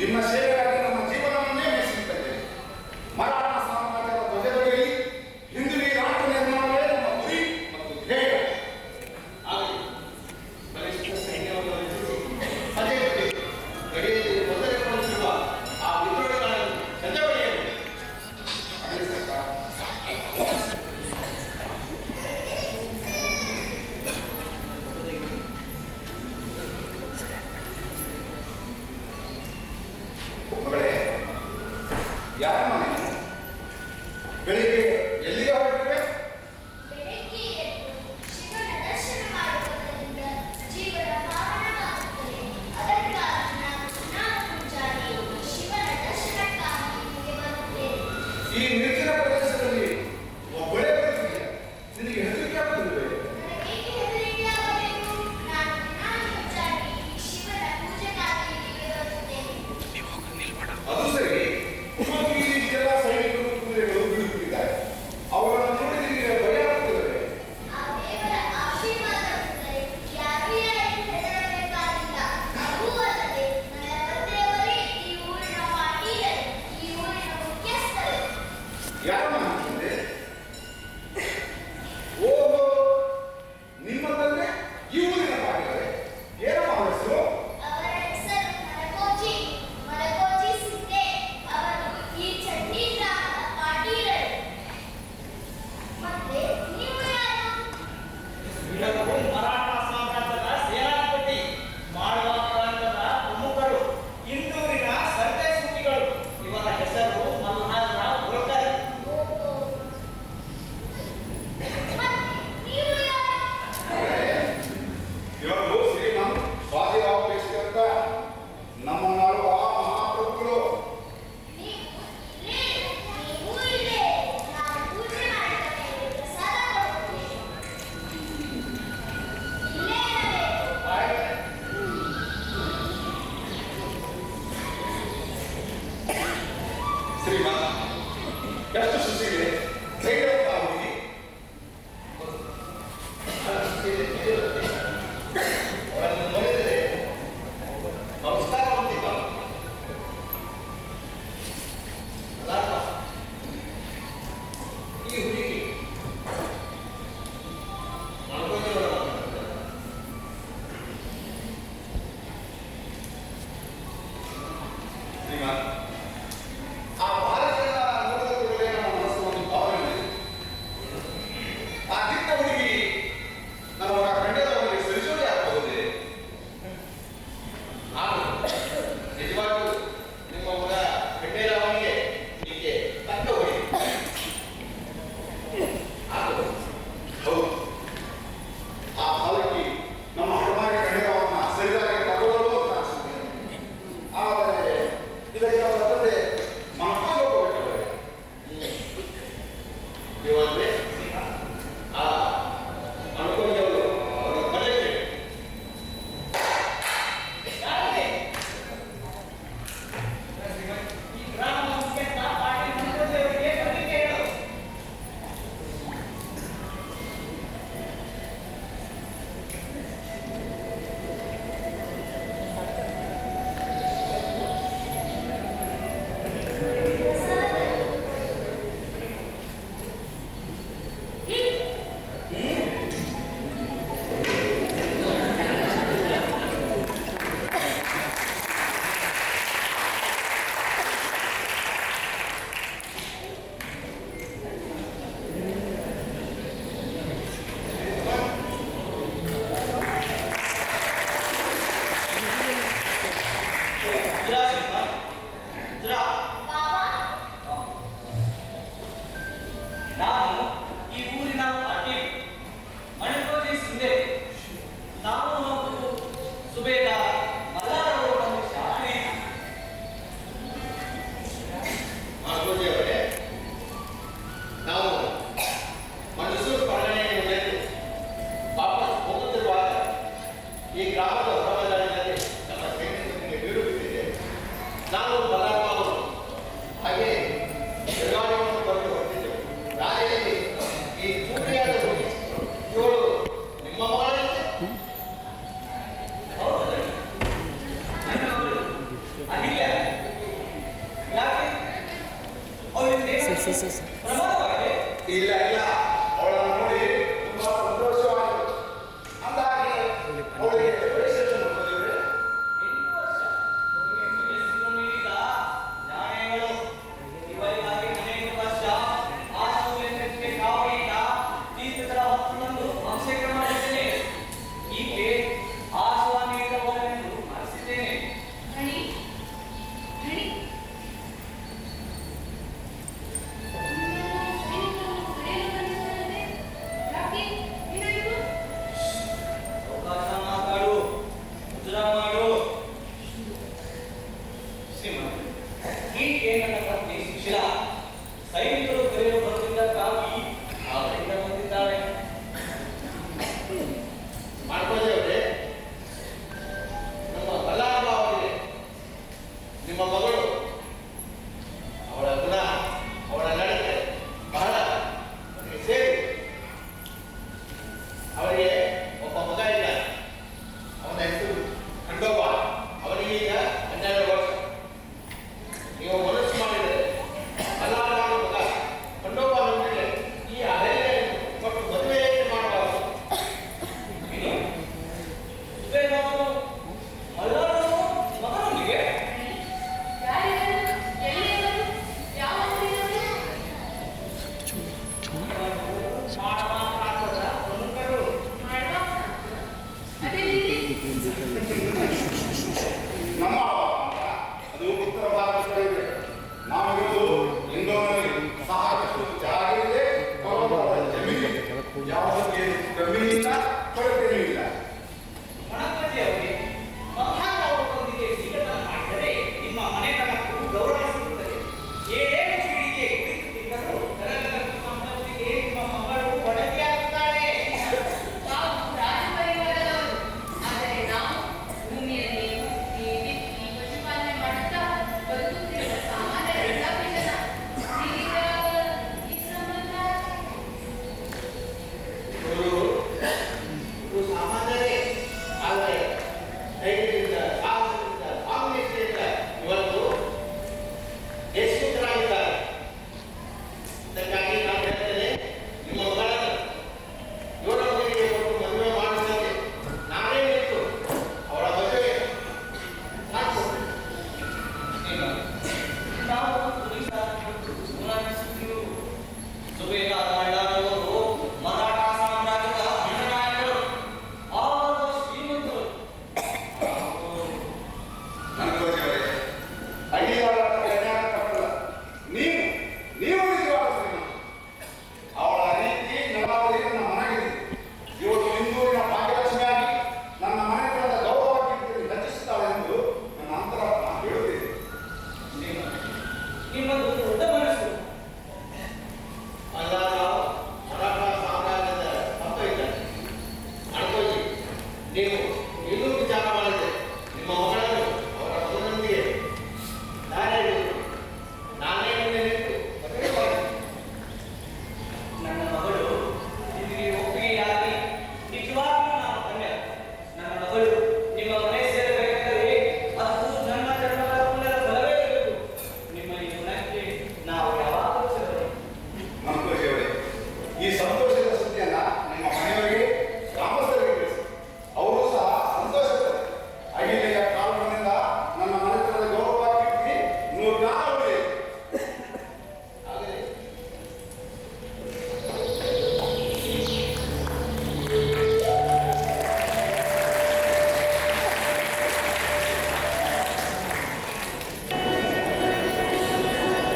ನಿಮ್ಮ ಸೇವೆಗಾಗಿ ನಮ್ಮ ಜೀವನವನ್ನೇ ಮೆಚ್ಚಿದೆ. ಯಾರಮ್ಮ ಬೆಳಿಗ್ಗೆ ಎಲ್ಲಿಗೆ ಹೊರಟಿವೆ? ಬೆಳಗ್ಗೆ ಎದ್ದು ಶಿವನ ದರ್ಶನ ಮಾಡುವುದರಿಂದ ಜೀವನ ಪಾವನವಾಗುತ್ತದೆ. ಅದಕ್ಕಾಗಿ ನಾನು ಮುಂಜಾನೆ ಶಿವನ ದರ್ಶನಕ್ಕಾಗಿ ಇಲ್ಲಿಗೆ ಬರುತ್ತೇನೆ. ಈ ನಿರ್ಜನ ಪ್ರದೇಶದಲ್ಲಿ ಒಬ್ಬಳೇ ಬರ್ತಿದೆಯಾ? ನಿನಗೆ ಹೆದರಿಕೆ ಆಗ್ತಿಲ್ವೇ? ನನಗೇಕೆ ಹೆದರಿಕೆ ಆಗಬೇಕು? ನಾನು ಮುಂಜಾನೆ ಶಿವನ ಪೂಜೆಗಾಗಿ ಇಲ್ಲಿಗೆ ಬರುತ್ತೇನೆ. ಅದು ಸರಿ. ಎಲ್ಲ ಸೈನಿಕರು ಕುದುರೆಗಳು ಬೀಳುತ್ತಿದ್ದಾರೆ. ಅವರನ್ನು ನೋಡಿ ನಿನಗೆ ಭಯ ಆಗ್ತದೆ. ಆ ದೇವರ ಆಶೀರ್ವಾದವಿದ್ದರೆ ಯಾರೂ ಯಾರಿಗೂ ಹೆದರಬೇಕಾಗಿಲ್ಲ. ಅದೂ ಅಲ್ಲದೆ ನನ್ನ ತಂದೆಯವರೇ ಈ ಊರಿನ ಪಾಟೀಲರು, ಈ ಊರಿನ ಮುಖ್ಯಸ್ಥರು. ಯಾರಮ್ಮ ಅಂತಂದ್ರೆ? ಓಹೋ, ನಿಮ್ಮ ತಂದೆ ಈ ಊರಿನ ಪಾಟೀಲರೇ? ಏನಮ್ಮ ಅವರ ಹೆಸರು? ಅವರ ಹೆಸರು ಮಲಕೋಚಿ ಸಿದ್ದೆ. ಅವರು ಈ ಚಟ್ನಿ ಗ್ರಾಮದ ಪಾಟೀಲರು. ಮತ್ತೆ ನೀವು ಯಾರು? ಇವರು ಮರಾಠ ಸಾಮ್ರಾಜ್ಯದ ಸೇನಾಪತಿ, ಮಾಳ್ವಾ ಪ್ರಾಂತದ ಪ್ರಮುಖರು, ಇಂದೂರಿನ ಸರ್ಕಾರಿ ಸುದ್ದಿಗಳು. ಇವರ ಹೆಸರು ಮಲ್ಹಾರ್ರಾವ್ ಹೋಳ್ಕರ್. ಮತ್ತೆ ನೀವು ಯಾರು? ಇವರು ಶ್ರೀಮಂತ್ ಬಾಜಿರಾವ್ ಪೇಶ್ವೆ ಅಂತ ನಮ್ಮ ನಾಡುವ ಮಹಾಪ್ರಭುಗಳು. ನೀವು ಇಲ್ಲೇ ನಾವು ಪೂಜೆ ಮಾಡಿದ ಮೇಲೆ ಪ್ರಸಾದ ಕೊಡುತ್ತೇವೆ. ಇಲ್ಲೇ ಇರಬೇಕು. ಶ್ರೀಮಂತ್ ಎಷ್ಟು ಶುಚಿಗೆ ಹೇಗೆ ಹುಡುಗಿ ಅವರನ್ನು ನೋಡಿದರೆ ನಮಸ್ಕಾರವಂತಿದ್ದ. ಅಲ್ಲ, ಈ ಹುಡುಗಿ ಶ್ರೀಮಂತ್ ಆ ಬಾಲಕನ ನೋಡಿದ ಕೂಡಲೇ ನಮ್ಮ ಮನಸ್ಸು ಒಂದು ಭಾವನೆ ಇದೆ. ಆ ಚಿಕ್ಕ ಹುಡುಗಿ ನಮ್ಮ ಖಂಡದವರಿಗೆ ಸರಿಸೋದೇ ಆಗಬಹುದೇ? ನಾನು ನಿಜವಾಗ್ಲೂ ನಿಮ್ಮ ಮಗ ಖಂಡೇರಾವನಿಗೆ ಹೀಗೆ ತಕ್ಕ ಹೊಡಿ ಹೌದು, ಆ ಬಾಲಕಿ ನಮ್ಮ ಹಡಮಾರಿ ಖಂಡದವನ್ನ ಸರಿಯಾಗಿ ತಗೊಳ್ಳಲು ಅಂತ ಅನಿಸುತ್ತೆ. ಆದರೆ ಇದಕ್ಕೆ ಅವರ ತಂದೆ ಮನಸ್ಸು ಹೊರಟಿದ್ದಾರೆ. ಇವಾಗಲೇ ಆ ಅನುಕೂಲಗಳು ಅವರು ಬರಲಿಕ್ಕೆ ಯಾರಿಗೆ ಈ ಗ್ರಾಮ ಮುಖ್ಯಸ್ಥ ಪಾಟೀಲ್ ಮಂತ್ರಿಯವರಿಗೆ ಬರಲಿಕ್ಕೆ ಹೇಳು. ನಾನು ಈ ಊರಿನ ಪಾಟೀಲ್ ಮಣಿಪುರಿ ಸಿಂಧೆ. ನಾವು ಮತ್ತು ಸುಬೇದಾರ ಮಲ್ಲಾರವರು ಒಂದು ಶಾಲೆ. ಮಾಧುರ್ಯವರೇ, ನಾವು ಮೈಸೂರು ಪಟ್ಟಣವನ್ನು ಬೇಕು ವಾಪಸ್ ಹೋಗುತ್ತಿರುವಾಗ ಈ ಗ್ರಾಮದ ಹೊರಬಂಧದಲ್ಲಿ ನಮ್ಮ ಸೈನಿಕರಿಗೆ ಬೀಡು ಬಿಟ್ಟಿದೆ. ನಾವು ಬಲಾತ್ಮಕರು ಹಾಗೆ ಬೆಳಗಾವಿಯನ್ನು ಬಂದು ಹೊರಟಿದ್ದೆವು. ದಾರಿಯಲ್ಲಿ ಈ ಚೂಟಿಯಾದ ಹುಡುಗಿ ಇವಳು ನಿಮ್ಮ ಮಗಳಂತೆ. ಹೌದಲ್ಲ? ಅದಿಲ್ಲ ಯಾಕೆ ಅವರಿಗೆ ಪ್ರಮಾದವಾಗಿದೆ. ಇಲ್ಲ ಇಲ್ಲ, ಅವಳನ್ನು ನೋಡಿ ತುಂಬಾ ಸಂತೋಷವಾಯಿತು. ಅಂದಾಗೆ ಅವಳಿಗೆ ವಯಸ್ಸನ್ನು ನೋಡಿದ್ರೆ 8 ವರ್ಷ ವಯಸ್ಸಿನ ಮೀರಿದ ಜ್ಞಾನಿಗಳು. ಇವರಿಗಾಗಿ 15 ವರ್ಷ ಆಶುವಿನ ಕಾವಲಿನ ತೀರ್ಥರ ಹೊತ್ತೊಂದು ವಂಶಕ್ರಮ ಮಾಡಿದ್ದೇನೆ. ಈಕೆ ಆಶುವಾನಿಯವರೆಂದು ಮರೆಸಿದ್ದೇನೆ. ಹಣಿ ಈಕೆ ನನ್ನ ಪತ್ನಿ ಸುಶೀಲಾ. ಸೈನಿಕರು ಕರೆಯಲು ಬರುತ್ತಿದ್ದಕ್ಕಾಗಿ ಅವರಿಂದ ಬಂದಿದ್ದಾರೆ. ಮಾಡ್ಕೊಳ್ಳಿ ನಮ್ಮ ಬಲ್ಲಾಳ ಅವರಿಗೆ ನಿಮ್ಮ ಮಗಳು ಅವಳ ಗುಣ ಅವಳ ನಡತೆ ಬಹಳ ಸೇರಿ. ಅವರಿಗೆ ಒಬ್ಬ ಮಗ ಇದ್ದಾನೆ. ಅವನ ಹೆಸರು ಖಂಡೋಬ. ಅವನಿಗೆ ಈಗ 12 ವರ್ಷ. ನೀವು ಮನಸ್ಸು ಮಾಡಿದರೆ ಬಲ್ಲಾಳ ಮಗ ಖಂಡೋಬ ನಮಗೆ ಈ ಅರಣ್ಯ ಕೊಟ್ಟು ಮದುವೆ ಮಾಡಬಾರದು. ಮಗನೊಂದಿಗೆ ಯಾರಿವರು? ಎಲ್ಲಿಯವರು? ಯಾವ ಊರಿನವರು? ಮಾಡ್ವಾ? ಅದೆಲ್ಲಿದೆ? ನಮ್ಮ ಅದು ಉತ್ತರ ಭಾರತ ಕಡೆ ಇದೆ. ನಾವಿರುವುದು ಇಂದೋನಲ್ಲಿ ಸಾಕಷ್ಟು ಜಾಗ ಇದೆ, ಜಮೀನಿದೆ. ಯಾವುದಕ್ಕೆ ಜಮೀನಿಲ್ಲ, ಕೊರತೆಯೂ ಇಲ್ಲ. ಮಣಕಜ್ಜಿಯವರಿಗೆ ಮಹಾರಾಜರೊಂದಿಗೆ ಸಿಗತನ ಮಾಡಿದರೆ ನಿಮ್ಮ ಮನೆತನಕ್ಕೂ ಗೌರವ ಸಿಗುತ್ತದೆ. ಏಳೇಳು ಪೀಳಿಗೆ ಕುಳಿತಿದ್ದರೂ ತರಗತಿ ಸಂಬಂಧಿಗೆ ನಿಮ್ಮ ಮಗಳು ಒಡತಿಯಾಗುತ್ತಾಳೆ. ನಾವು ರಾಜಪರಿವಾರದವರು. ಆದರೆ ನಾವು ಭೂಮಿಯಲ್ಲಿ ಹುಟ್ಟಿ, ಬಿತ್ತಿ, ಪಶುಪಾಲನೆ ಮಾಡುತ್ತಾ ಬದುಕುತ್ತಿರುವ ಸಾಮಾನ್ಯರಿಂದ ಭಿನ್ನ. ಹೀಗಿದ್ದಾಗ ಈ ಸಂಬಂಧ ಇವರು ಸಾಮಾನ್ಯರೇ. ಆದರೆ ಧೈರ್ಯದಿಂದ, ಸಾಹಸದಿಂದ, ಸ್ವಾಮಿನಿಷ್ಠೆಯಿಂದ ಇವತ್ತು ದೇಶಮುಖರಾಗಿದ್ದಾರೆ. ಅದಕ್ಕಾಗಿ ನಾನು ಹೇಳ್ತೇನೆ, ನಿಮ್ಮ ಮಗಳನ್ನು ಇವರೊಂದಿಗೆ ಕೊಟ್ಟು ಮದುವೆ ಮಾಡಿದಂತೆ ನಾನೇ ನಿಂತು ಅವಳ ಮದುವೆ ಮಾಡಿಕೊಡ್ತೇನೆ. ನಾವು ಸುಬೇದಾರ ಅಣ್ಣನವರು ಮರಾಠ ಸಾಮ್ರಾಜ್ಯದ ಅಣ್ಣನಾಯಕರು. ಅವರು ಶ್ರೀಮಂತರು. ನನಗೋಸ್ಕರ ಅಡಿಯಾಳ ಕಲ್ಯಾಣ ಕಟ್ಟಲ್ಲ. ನೀವು ನಿಜವಾದ ಶ್ರೀಮಂತ. ಅವಳ ರೀತಿ ನಡವಳಿಕೆ ನನ್ನ ಮನೆಗಿದೆ. ಇವತ್ತು ಇಂದೂರಿನ ಭಾಗ್ಯಲಕ್ಷ್ಮಿಯಾಗಿ ನನ್ನ ಮನೆತನದ ಗೌರವಕ್ಕೆ ರಚಿಸುತ್ತಾಳೆ ಎಂದು ನನ್ನ ಅಂತರಾತ್ಮ ಹೇಳುತ್ತಿದೆ. ನಿಮ್ಮದು ದೊಡ್ಡ ಮನಸ್ಸು. ಅಲ್ಲ, ಮರಾಠ ಸಾಮ್ರಾಜ್ಯದ ಹಬ್ಬ ಇದ್ದಾರೆ. ಅನ್ಕೋಜಿ, ನೀವು ಇನ್ನೂ ವಿಚಾರ ಮಾಡಿದೆ ನಿಮ್ಮ ಮಗಳನ್ನು ಅವರ ಮಗನೊಂದಿಗೆ ದಾರಿ ಹಿಡಿದು ನಾನೇ ಮುಂದೆ ನಿಂತು ಮದುವೆ ಮಾಡಿದೆ. ನನ್ನ ಮಗಳು ನಿಮಗೆ ಒಪ್ಪಿಗೆಯಾಗಿ ನಿಜವಾಗಿಯೂ ನಾನು ಧನ್ಯ. ನನ್ನ ಮಗಳು ನಿಮ್ಮ ಮನೆ ಸೇರಬೇಕಾದರೆ ಅದು ನನ್ನ ಜನ್ಮದ ಪುಣ್ಯದ ಫಲವೇ ಇರಬೇಕು. ನಿಮ್ಮ ಈ ಗುಣಕ್ಕೆ ನಾವು ಯಾವಾಗಲೂ ಸೇರಬೇಕು. ಮಂಕೋಜಿಯವರೇ, ಈ ಸಂತೋಷದ ಸುದ್ದಿಯನ್ನ ನಿಮ್ಮ ಮನೆಯವರಿಗೆ ಗ್ರಾಮಸ್ಥರಿಗೆ ತಿಳಿಸಿ. ಅವರು ಸಹ ಸಂತೋಷಪಡ್ತಾರೆ. ಅಹಿಲ್ಯ ಕಾರಣದಿಂದ ನನ್ನ ಮನೆತನದ ಗೌರವ ಕೀರ್ತಿ 100 ಕಾಲ ಉಳಿಯಿತು. ಆಗಲಿ.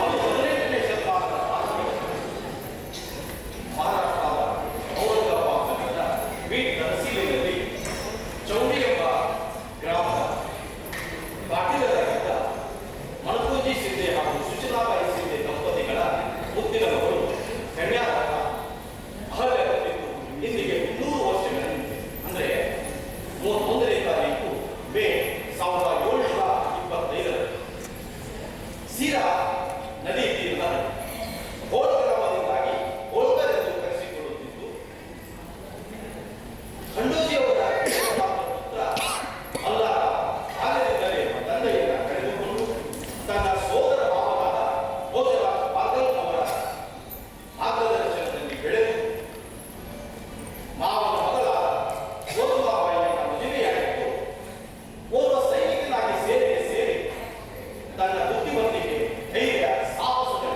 ಅದು 18ನೇ ಶತಮಾನದ ಮಹಾರಾಷ್ಟ್ರದ ಔರಂಗಾಬಾದ್ ನಗರದ ಬೀಟ್ ತಹಸೀಲಿನಲ್ಲಿ ಚೌಡಿ ಎಂಬ ಗ್ರಾಮದ ಪಾಟೀಲರಾಗಿದ್ದ ಮಣಕೋಜಿ ಸಿದ್ದೆ ಹಾಗೂ ಸುಚಿಲಾಬಾಯಿ ಸಿದ್ದೆ ದಂಪತಿಗಳ ಮುದ್ದಿನ ಮಗಳು ಹೆಣ್ಯಾರಾಗ ಅಹಲ್ಯದಲ್ಲಿದ್ದು ಇಂದಿಗೆ 300 ವರ್ಷಗಳ ಹಿಂದೆ, ಅಂದರೆ 31ನೇ ತಾರೀಕು ಮೇ 1725 ಸೀರಾ ನದಿ ತೀರದ ಹೋಳಗ್ರಾಮದಿಂದಾಗಿ ಹೋಳ್ಗರೆಂದು ಕರೆಸಿಕೊಳ್ಳುತ್ತಿದ್ದು, ಖಂಡೋಜಿಯವರ ಪುತ್ರ ಅಲ್ಲಾರ ಬಾಲ್ಯದಿಂದಲೇ ತಂದೆಯನ್ನು ಕಳೆದುಕೊಂಡು ತನ್ನ ಸೋದರ ಭಾವನಾದ ಭೋಜರಾಜ್ ಬಾಗಲ್ ಅವರ ಮಾರ್ಗದರ್ಶನದಲ್ಲಿ ಬೆಳೆದು ಮಾವನ ಮಗಳಾದ ಗೋಧುಮಾಬಾಯಿಯ ಮದುವೆಯಾಗಿದ್ದು ಓರ್ವ ಸೈನಿಕನಾಗಿ ಸೇರಿ ತನ್ನ ಬುದ್ಧಿವಂತಿಕೆ, ಧೈರ್ಯ, ಸಾಹಸಗಳ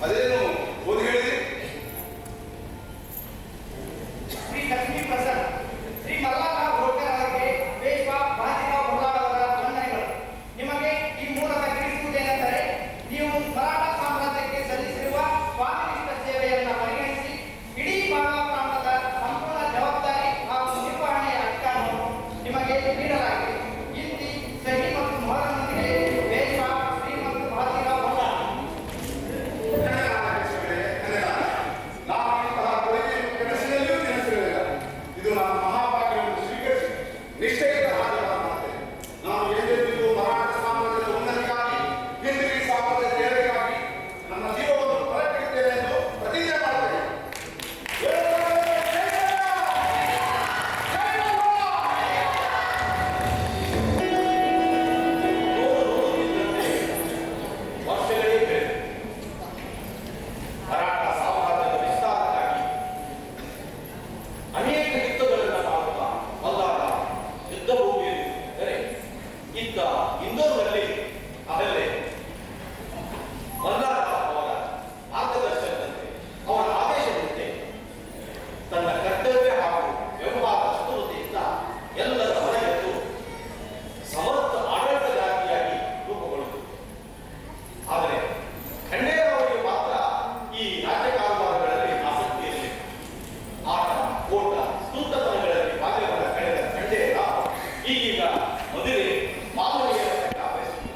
ಅದೇನು ಓದಿ ಹೇಳಿದ್ರಿ? ಶ್ರೀ ಲಕ್ಷ್ಮೀ ಪ್ರಸನ್ನ, ಶ್ರೀ ಮಲ್ಲಾರಾವ್ ಹೋಳ್ಕರ್ ಅವರಿಗೆ ಪೇಶ್ವಾ ಬಾಜಿರಾವ್ ಮೊದಲಾದವರ ವಂದನೆಗಳು. ನಿಮಗೆ ಈ ಮೂಲಕ ತಿಳಿಸುವುದೇನೆಂದರೆ, ನೀವು ಮರಾಠ ಸಾಮ್ರಾಜ್ಯಕ್ಕೆ ಸಲ್ಲಿಸಿರುವ ಸ್ವಾಮಿನಿಷ್ಠ ಸೇವೆಯನ್ನು ಪರಿಗಣಿಸಿ ಇಡೀ ಮಾನವ ಪ್ರಾಂತದ ಸಂಪೂರ್ಣ ಜವಾಬ್ದಾರಿ ಹಾಗೂ ನಿರ್ವಹಣೆಯ ಅಧಿಕಾರವನ್ನು ನಿಮಗೆ ನೀಡಲಾಗಿದೆ. ಇಂತಿ ಸಹಿ ಮತ್ತು ಮೊಹರನ್ನೊಂದಿಗೆ ಪೇಶ್ವಾ ಶ್ರೀಮಂತ ಬಾಜಿರಾವ್ ಮೊದಲಾದ ಇದು ನನ್ನ ಮಹಾಭಾಗ್ಯವನ್ನು ಸ್ವೀಕರಿಸಿ ನಿಷ್ಠೆಯಿಂದ ಹಾಜರಾದ ಮಾತೆ. ನಾನು ಎಂದೆಂದಿಗೂ ಮರಾಠ ಸಾಮ್ರಾಜ್ಯದ ಉನ್ನತಿಗಾಗಿ, ಹಿಂದಿರುಗಿ ಸಾಮ್ರಾಜ್ಯದ ಏಳಿಗೆಗಾಗಿ ನನ್ನ ಜೀವವನ್ನು ಹೊರಟಿಡುತ್ತೇನೆ ಎಂದು ಪ್ರತಿಜ್ಞೆ ಮಾಡುತ್ತೇನೆ. ವರ್ಷಗಳೇ ಬೆಳೆದು ಮರಾಠ ಸಾಮ್ರಾಜ್ಯದ ವಿಸ್ತಾರಕ್ಕಾಗಿ ಅನೇಕ ಯುದ್ಧಗಳನ್ನು ಮಾಡುತ್ತಾ ಮಲ್ಲಾರ ಯುದ್ಧ ಭೂಮಿಯಲ್ಲಿ ಇದ್ದರೆ, ಇತ್ತ ಇಂದೋರ್ನಲ್ಲಿ ಅಲ್ಲೇ ಮಲ್ಲಾರ ಅವರ ಮಾರ್ಗದರ್ಶನದಂತೆ, ಅವರ ಆದೇಶದಂತೆ ತನ್ನ ಕರ್ತವ್ಯ ಹಾಗೂ ವ್ಯವಹಾರ ಚತುರತೆಯಿಂದ ಎಲ್ಲರ ಹೊರಗೆದ್ದು ಸಮರ್ಥ ಆಡಳಿತಗಾರರಾಗಿ ರೂಪುಗೊಳ್ಳುವುದು. ಆದರೆ ಖಂಡೇರವರಿಗೆ ಮಾತ್ರ ಈ ರಾಜ್ಯಕಾರಭಾರಗಳಲ್ಲಿ ಆಸಕ್ತಿ ಇರಲಿಲ್ಲ. ಆಟ, ಓಟ, ಸ್ತೂತತನಗಳಲ್ಲಿ ಬಾಲ್ಯವನ್ನು ಕಳೆದ ಖಂಡೇರ ಈಗೀಗ ಮದುವೆ ಮಾನವೀಯರ ಬಯಸುತ್ತಾರೆ.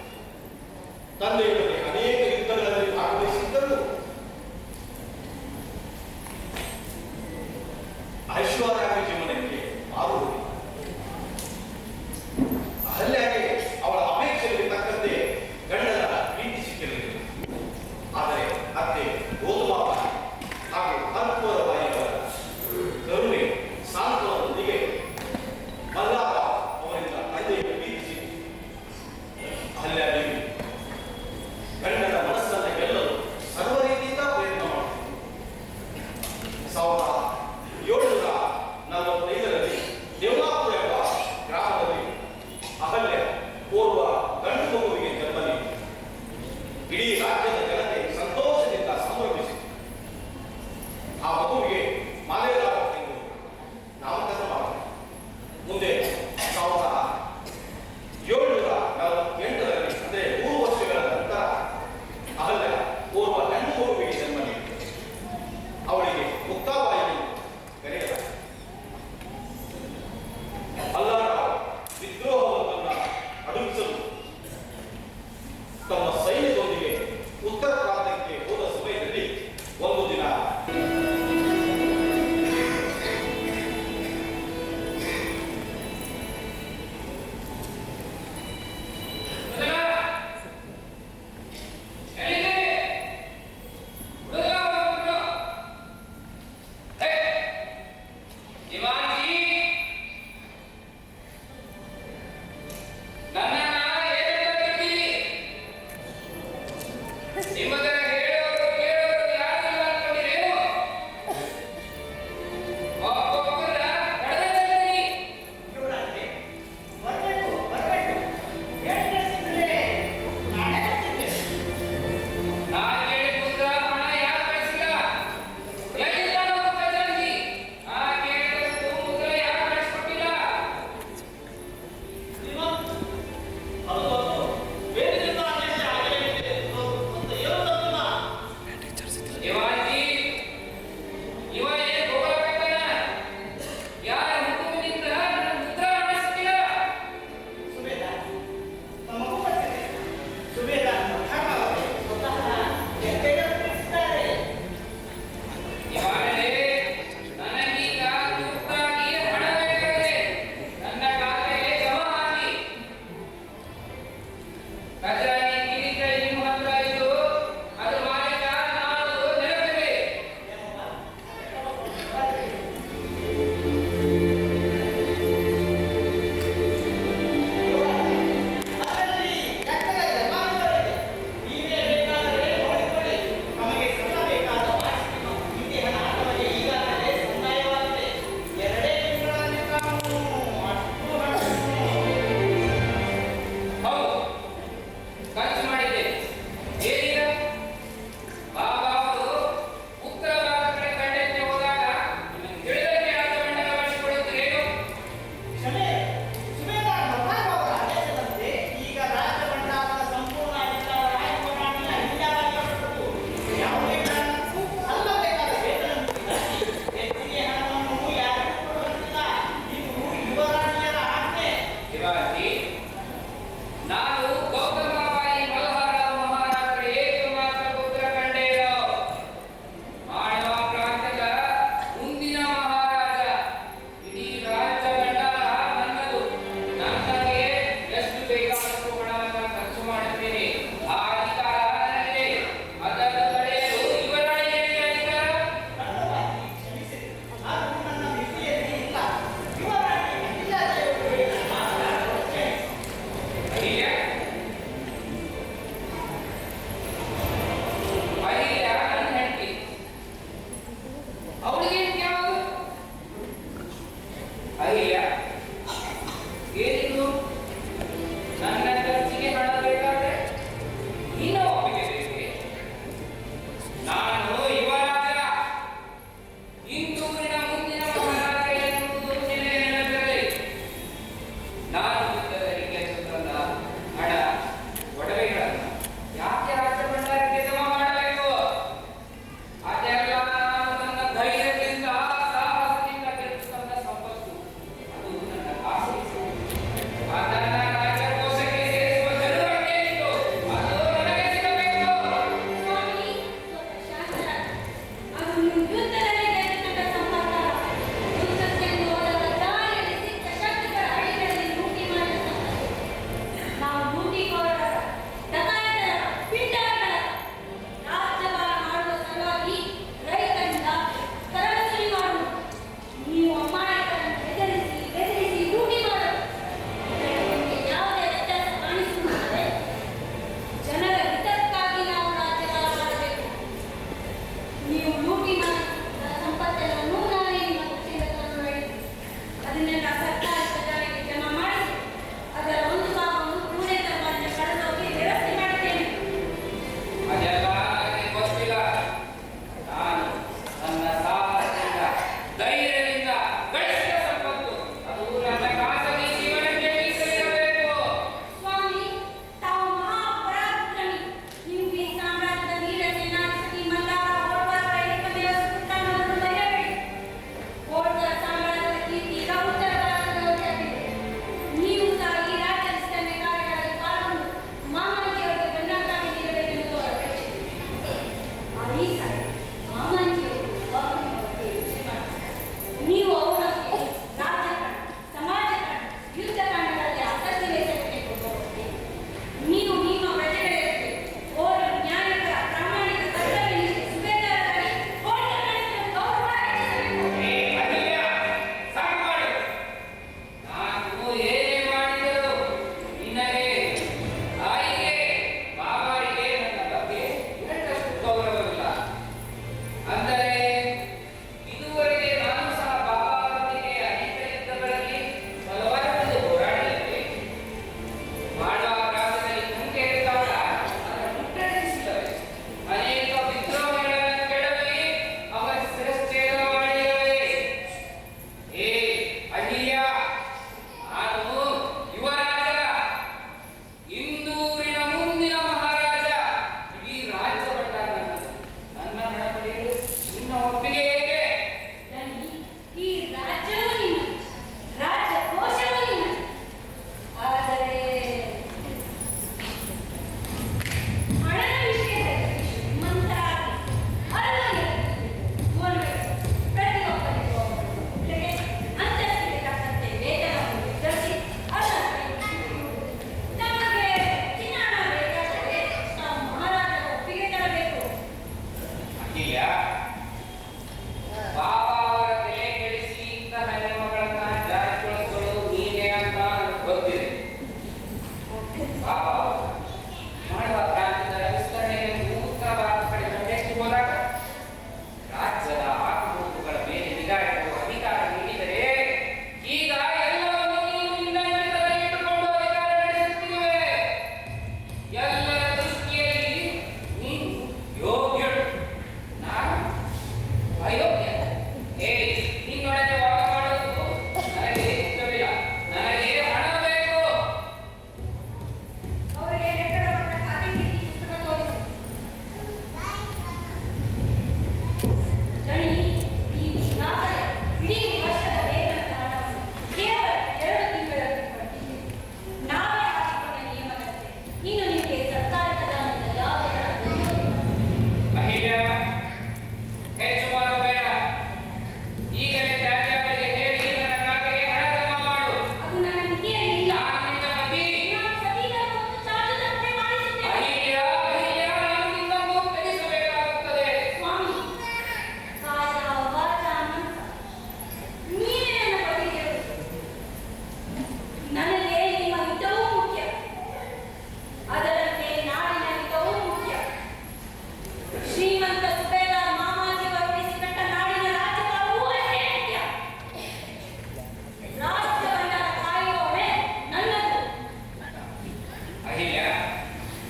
ಅಹಿಲ್ಯ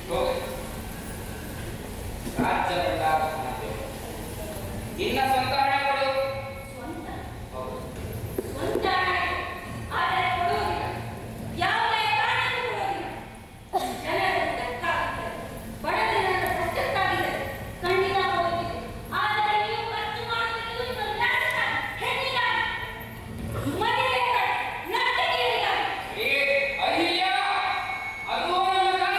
ಹೋಗಿ ರಾಜ್ಯವೆಲ್ಲ ಇನ್ನ ಸ್ವಂತ ಹಣ ಕೊಡು. ಸ್ವಂತ ಹೌದು. ಸ್ವಂತ ಹಣ ಆದರೆ ಕೊಡುವುದಿಲ್ಲ. ಯಾವುದೇ ಕಾರಣಕ್ಕೂ ಕೊಡುವುದಿಲ್ಲ. ಜನರ ಲೆಕ್ಕಾಗಿದೆ, ಬಡತನದ ಕಷ್ಟಕ್ಕಾಗಿದೆ, ಖಂಡಿತ ಹೋಗುತ್ತಿದೆ. ಆದರೆ ನೀವು ಖರ್ಚು ಮಾಡುತ್ತಿರುವುದು ನಿಮ್ಮ ವ್ಯಾಸಕ್ಕಾಗಿ, ಹೆಣ್ಣಿಗಾಗಿ, ಮದುವೆಗಾಗಿ, ನರ್ತಕಿಯರಿಗಾಗಿ. ಏ ಅಹಿಲ್ಯ, ಅದು ನನ್ನ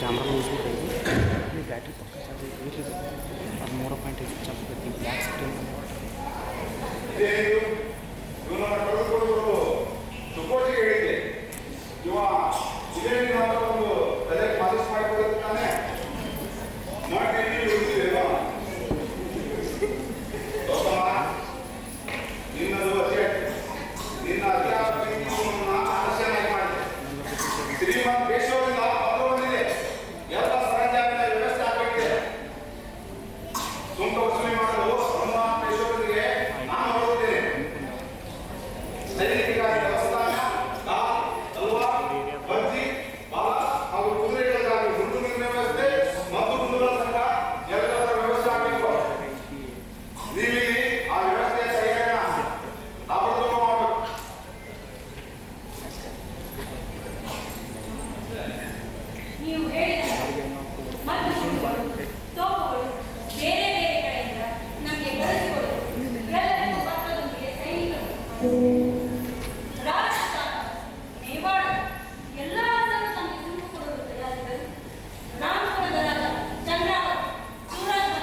ಕ್ಯಾಮ್ರಾ ಯೂಸ್ ಮಾಡಿದ್ವಿ ಬ್ಯಾಟ್ರಿ ಪಕ್ಕ ಚಾರ್ಜ್ ಇರಲಿಲ್ಲ ಅದು 3.5 ಚಾರ್ಜ್ ಬರ್ತೀವಿ ಬ್ಲ್ಯಾಕ್ ಸ್ಕ್ರೀನ್ ಸುಕೋಟಿಗೆ ಹೇಳಿದ್ದೆ ಇವ ಇದೇ ಒಂದು ತಲೆ ಪಾಲಿಸ್ ಮಾಡಿಕೊಳ್ಳುತ್ತಾನೆ ಮಾಡ್ತೀನಿ ಉಳಿದಿದ್ದೇನೋ ಗೌತಮ ನಿನ್ನದು ಅತಿ ನಿನ್ನ ಅಧ್ಯಾತ್ಮ ಆಲೋಚನೆ ಮಾಡಿದೆ ಶ್ರೀಮಂತ ದೇಶದಿಂದ ಅದು ಬಂದಿದೆ ಎಲ್ಲ ಸರಂಜಾಮಿನ ವ್ಯವಸ್ಥೆ ಆಗಬೇಕಿದೆ ಸುಂಕ ವಸೂಲಿ ಮಾಡಲು ಹನುಮಾನ್ ದೇಶದೊಂದಿಗೆ ನಾನು ಹೊರಡುತ್ತೇನೆ ಸೈನಿಕರಿಗಾಗಿ ದೇವಸ್ಥಾನ ಹಲ್ವಾ ಬಜ್ಜಿ ಬಾಲ ಹಾಗೂ ಕುದುರೆಗಳಿಗಾಗಿ ಹುಡುಗಿನ ವ್ಯವಸ್ಥೆ ಮತ್ತು ಕುದುರೆ ಸಂಘ ಎಲ್ಲದರ ವ್ಯವಸ್ಥೆ ಆಗಬೇಕು ನೀವಿಲ್ಲಿ ಆ ವ್ಯವಸ್ಥೆಯ ಸರಿಯಾದ ಅಪರೋಪ ಮಾಡಬೇಕು ನೀವು ಹೇಳಿದ ಮತ್ತು ತೋಪುಗಳು ಬೇರೆ ಬೇರೆ ಕಡೆಯಿಂದ ನಮಗೆ ಕಳಿಸಿಕೊಡುವುದು ಎಲ್ಲರಿಗೂ ಪತ್ರದೊಂದಿಗೆ ಸೈನಿಕರು ರಾಜಸ್ಥಾನ ಮೇವಾಡ ಎಲ್ಲರನ್ನು ತಮಗೆ ತುಂಬಿಕೊಡಲು ತಯಾರಿಗಳು ರಾಮಪುರದ ರಾಜ ಚಂದ್ರಾವತಿ ಸೂರಜ್ನ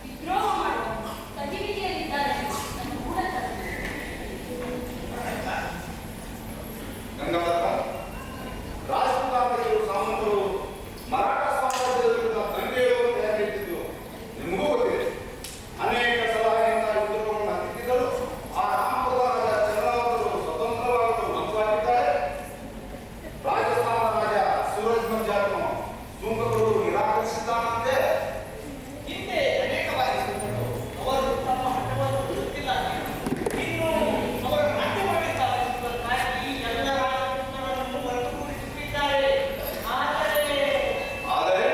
ವಿದ್ರೋಹ ಮಾಡುವ ಗತಿವಿಧಿಯಲ್ಲಿದ್ದಾರೆ ನಮ್ಮ ಮೂಲಕ ಗಂಗಾಧರ ರಾಜಪುತಾಂತರು ಸಾಮಂತರು ಮರಾಠ ಸಾಮ್ರಾಜ್ಯದ ವಿರುದ್ಧ ದಂಗೆಗಳು ತಯಾರಿಸಿದ್ದು ನಿಮಗೂ ಗೊತ್ತಿದೆ ಅನೇಕ ಸಲಹೆಯಿಂದ ಯುದ್ಧಗಳನ್ನು ಹತ್ತಿದ್ದರು ಆ ರಾಮಪುರದ ರಾಜ ಚಂದ್ರಾವತರು ಸ್ವತಂತ್ರವಾಗಲು ಮನಸ್ಸಾಗಿದ್ದಾರೆ ರಾಜಸ್ಥಾನ ರಾಜ ಸೂರಜ್ ಮಂಜಾತನು ಸುಂಕಗಳು ನಿರಾಕರಿಸಿದ್ದಾನಂತೆ ಹಿಂದೆ ಅನೇಕ ಬಾರಿ ಸುತ್ತರು ಅವರು ತಮ್ಮ ಹಠವನ್ನು ಬಿಡುತ್ತಿಲ್ಲ ಇನ್ನು ಅವರು ನಾಟ್ಯ ಮಾಡಬೇಕಾಗಿ ಎಲ್ಲ ರಾಜಪುತ್ರರನ್ನು ಹೊರತುಪಡಿಸುತ್ತಿದ್ದಾರೆ ಆದರೆ ಆದರೆ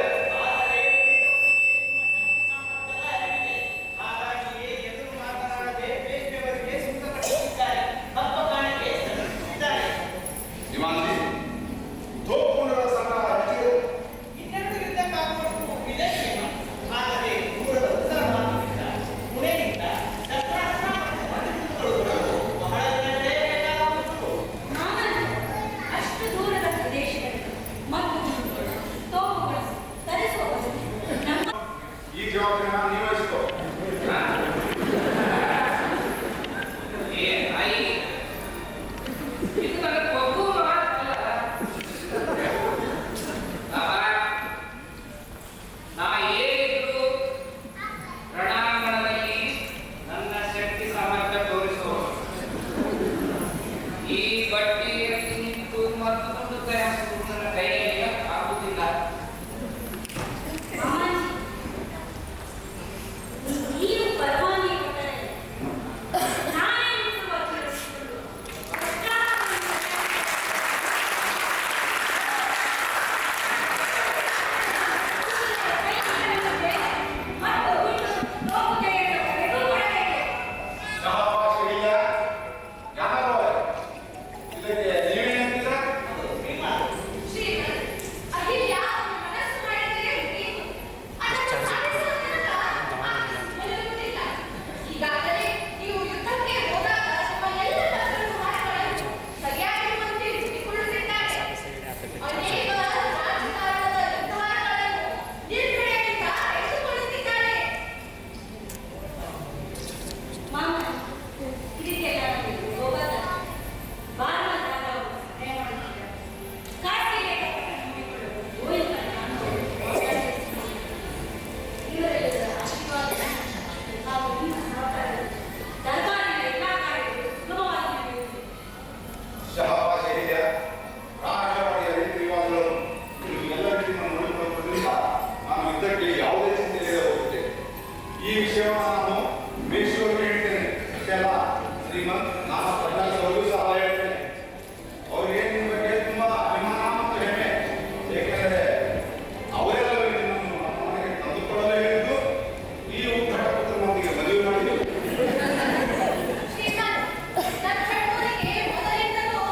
ಸಾಮರ್ಥ್ಯ ಅರಿವಿದೆ ಹಾಗಾಗಿಯೇ ಎದುರು ಮಾತನಾಡದೆ ಬೇರೆಯವರಿಗೆ ಸುತ್ತ ಕಟ್ಟಿದ್ದಾರೆ ಹಬ್ಬ ಕಾಣಿಕೆ ಸಲ್ಲಿಸುತ್ತಿದ್ದಾರೆ ಹಿಮಾಂತಿ ತೋಪುಗಳ ಸಂಘ ರಚಿಸಿದರು ಇನ್ನೆರಡರಿಂದ ಕಾಗುವಷ್ಟು ವಿದೇಶಿಗಳು ಆದರೆ ದೂರದ ಉತ್ತರ ಭಾಗದಿಂದ ಪುಣೆಯಿಂದ ಶಸ್ತ್ರಾಸ್ತ್ರ ಬಹಳ ಜನರೇ ಬೇಕಾಗುವುದು ನಾನು ಅಷ್ಟು ದೂರದ ಪ್ರದೇಶಗಳಿಗೆ ಮತ್ತು ತೋಪುಗಳು ತರಿಸುವ ಬದಲು ನಮ್ಮ ಈ ಜವಾಬ್ದಾರಿನ ನಿರ್ವಹಿಸಿಕೊ ಇದು ನನ್ನ ಮಗು ಮಾತಲ್ಲ ನಾ ಏನಿದ್ರು ರಣಾಂಗಣದಲ್ಲಿ ನನ್ನ ಶಕ್ತಿ ಸಾಮರ್ಥ್ಯ ತೋರಿಸೋ ಈ ಬಡ್ಡಿಯಲ್ಲಿ ನಿಂತು ಮತ್ತೊಂದು ತಯಾರಿಸುವುದು ನನ್ನ ಕೈಯಲ್ಲಿ ಆಗುತ್ತಿಲ್ಲ ಅಮ್ಮಾಜಿ, ನೀವು ಪರವಾನಗಿ ಕೊಟ್ಟರೆ ನಾನೇ ನಿಂತು ವಕೀಲರಿಸಿಕೊಂಡು ಮತ್ತು ತೋಪು ತೆಗೆದು ಮಾಡಬೇಕು. ಶಹಬಾಷ್ ಹಿರಿಯ ಯಾರೋ ಇದಕ್ಕೆ ನೀವೇನಂತೀರಾ ಶ್ರೀಮಂತ ಅಹಿಲ್ಯ ಮನಸ್ಸು ಮಾಡಿದರೆ ಮುಗಿಯಿತು. ಅದನ್ನು ಸಾಧಿಸುವುದರಿಂದ ಗೆಲ್ಲುವುದಿಲ್ಲ. ಈಗಾಗಲೇ ನೀವು ಯುದ್ಧಕ್ಕೆ ಹೋದಾಗ ನಿಮ್ಮ ಎಲ್ಲ ತಪ್ಪನ್ನು ಮಾಡಿಕೊಳ್ಳಲು ಸರಿಯಾಗಿರುವಂತೆ ರೂಢಿಸಿಕೊಳ್ಳುತ್ತಿದ್ದಾರೆ. ಅನೇಕ ರಾಜಕಾರಣದ ಯುದ್ಧಗಳನ್ನು ನಿರ್ಭಯದಿಂದ ತೆಗೆದುಕೊಳ್ಳುತ್ತಿದ್ದಾರೆ. ಮಾಮ, ಇದಕ್ಕೆಲ್ಲ ನಮಗೆ ಹೋಗಲ್ಲ. ಬಾರವಾದಾಗ ಅವರು ಸಹಾಯ ಮಾಡುತ್ತಿದ್ದಾರೆ. ಕಾಸಿಗೆ ತಕ್ಕ ನಂಬಿಕೊಳ್ಳಲು ಗೋವಿಂದನ ನಾನು ಒತ್ತಾಯಿಸುತ್ತೇನೆ. ಇವರೆಲ್ಲರ ಆಶೀರ್ವಾದ ಹಾಗೂ ನಿಮ್ಮ ಸಹಕಾರದಲ್ಲಿ ದರ್ಬಾರಿನ ಎಲ್ಲಾ ಕಾರ್ಯಗಳು ಸುಗಮವಾಗಿ ನಡೆಯುತ್ತಿವೆ. ಶಹಬಾಷ್ ಹಿರಿಯ ರಾಷ್ಟ್ರವಾದಿಯ ರೀತಿ ರಿವಾಜುಗಳು ನೀವು ಎಲ್ಲ ರೀತಿಯನ್ನು ನೋಡಿಕೊಳ್ಳುವುದರಿಂದ ನಾನು ಯುದ್ಧಕ್ಕೆ ಯಾವುದೇ ಚಿಂತೆ ಇಲ್ಲದೆ ಹೋಗುತ್ತೇನೆ ಈ ವಿಷಯವನ್ನು ನಾನು ಮೇಶ್ವರಿಗೆ ಹೇಳ್ತೇನೆ ಅಷ್ಟೇ ಅಲ್ಲ ಶ್ರೀಮಂತ್ ನಾನು ಪ್ರಜಾಸಭೆಗೂ ಸಹ ಹೇಳ್ತೇನೆ ಅವರಿಗೆ ನಿಮ್ಮ ಬಗ್ಗೆ ತುಂಬಾ ಅಭಿಮಾನ ಮತ್ತು ಹೆಮ್ಮೆ ಏಕೆಂದರೆ ಅವರೆಲ್ಲರೂ ನಿಮ್ಮನ್ನು ನಮ್ಮ ಮನೆಗೆ ತಂದುಕೊಳ್ಳಲು ಹೇಳಿದ್ದು ಈ ಉತ್ತರ ಪುತ್ರನೊಂದಿಗೆ ಮದುವೆ ಮಾಡಿದ್ದು ಶ್ರೀಮಂತ ನನ್ನ ಹೆಣ್ಣುಗಳಿಗೆ ಮೊದಲಿಂದಲೂ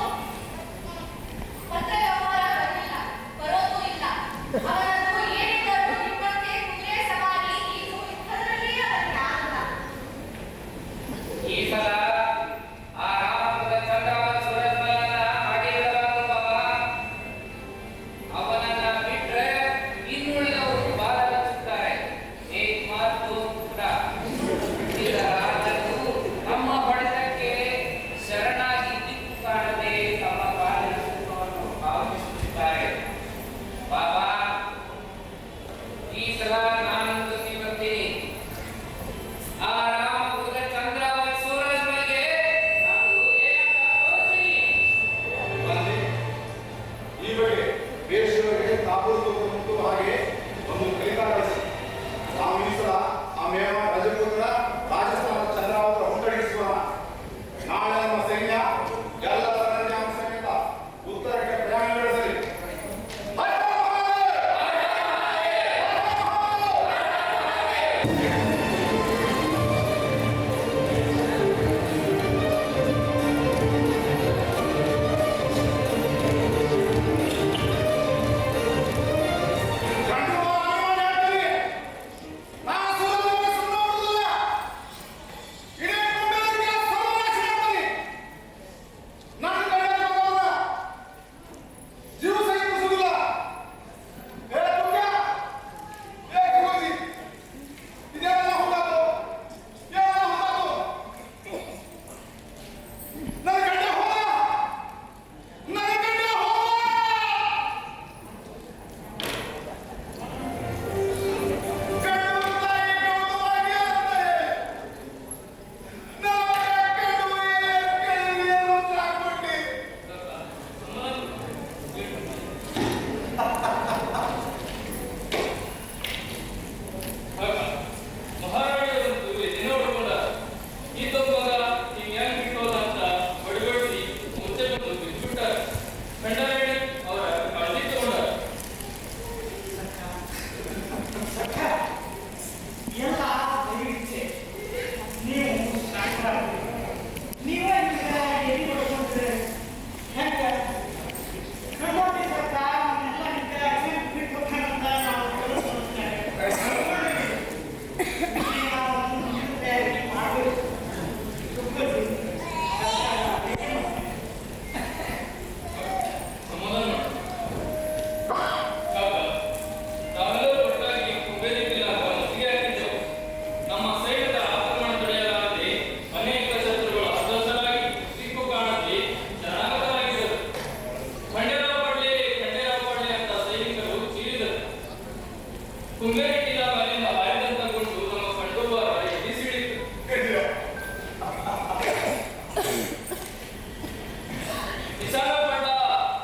ವಿಚಾರಪಟ್ಟ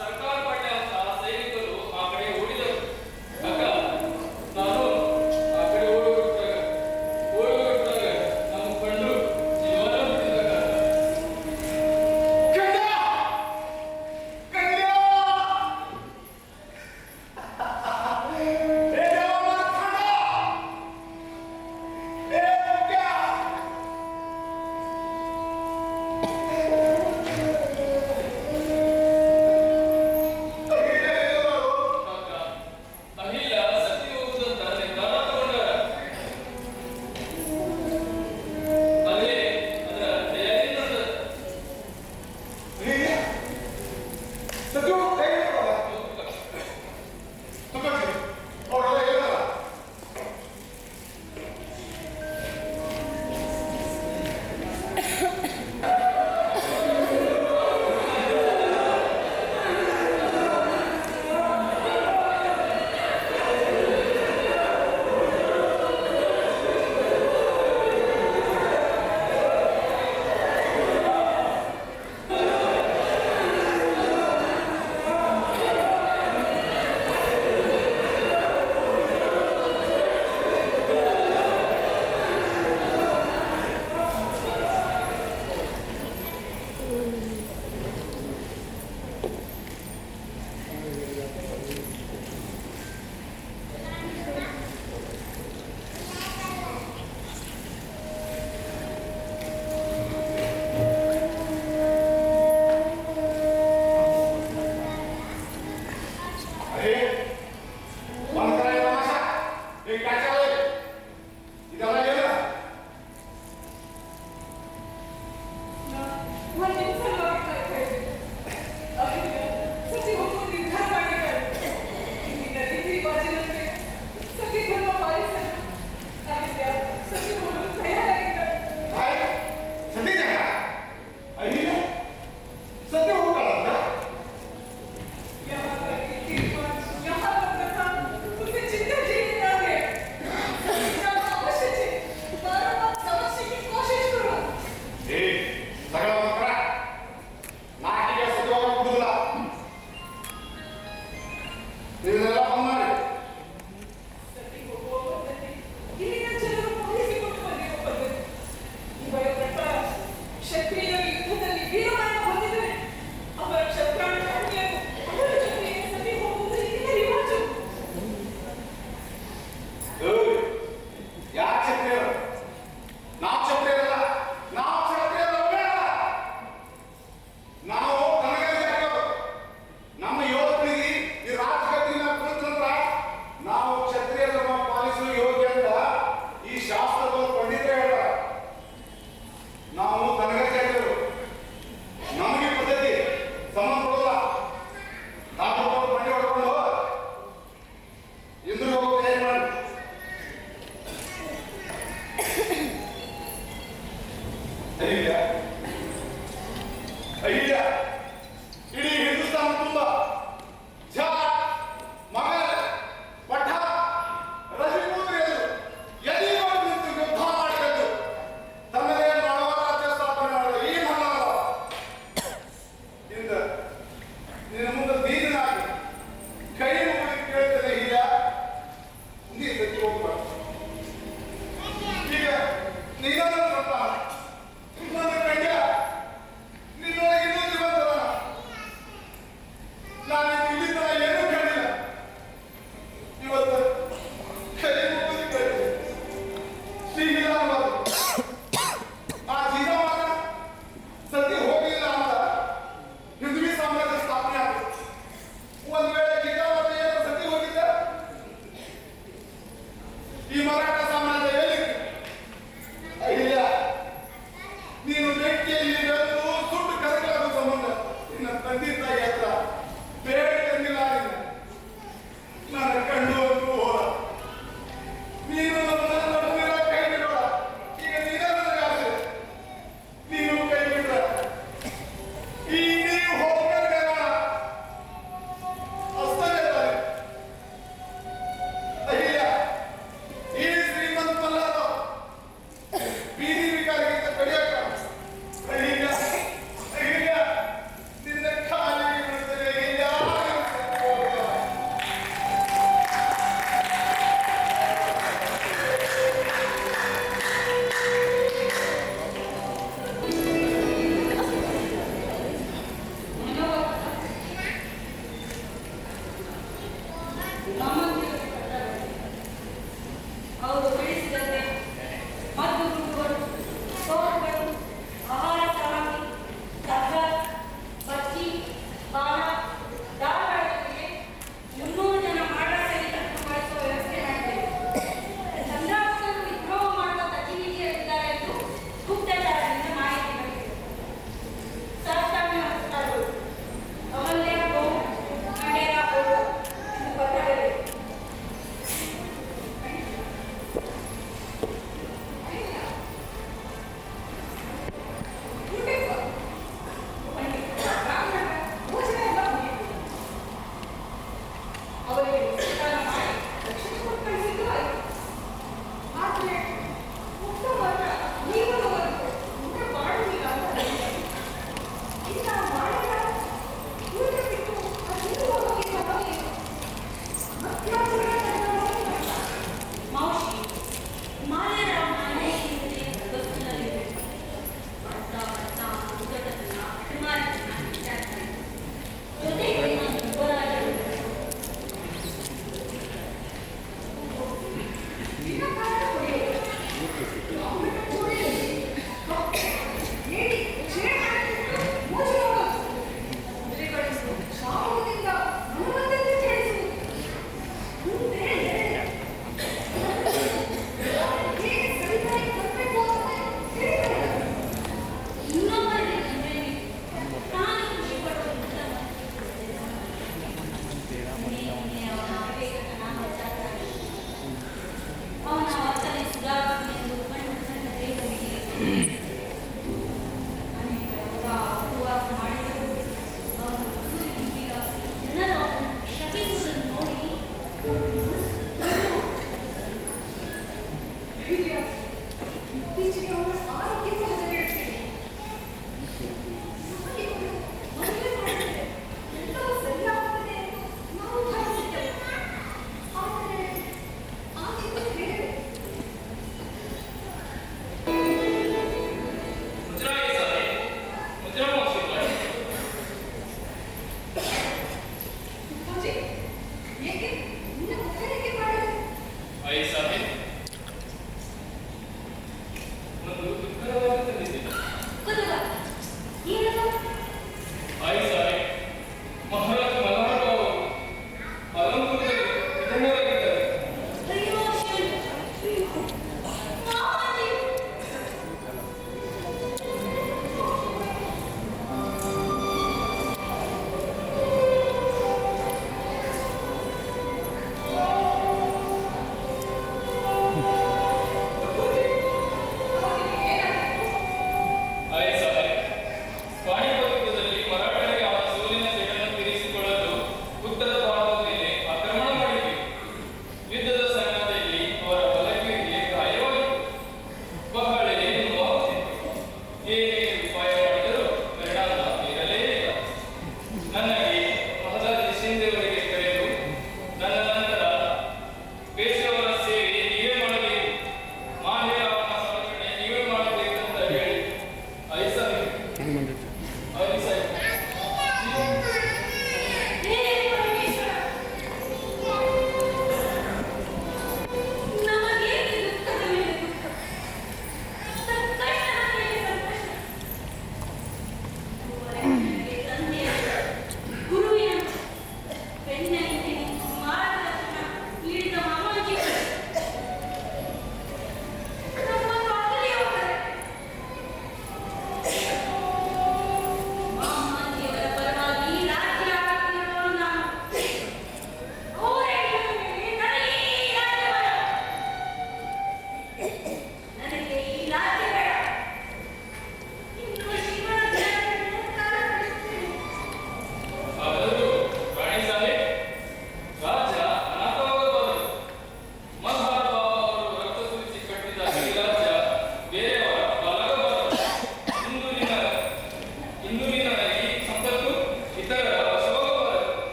ಸರ್ಕಾರ ಪಟ್ಟಂತ ಸೈನಿಕರು ಆ ಕಡೆ ಓಡಿದರು. ಅಕ್ಕ ನಾನು ಆ ಕಡೆ ಓಡಿಬಿಟ್ಟಾಗ ನಮ್ಮ ಕಂಡು ಜೀವನ ಬಿಟ್ಟಿದ್ದಾಗ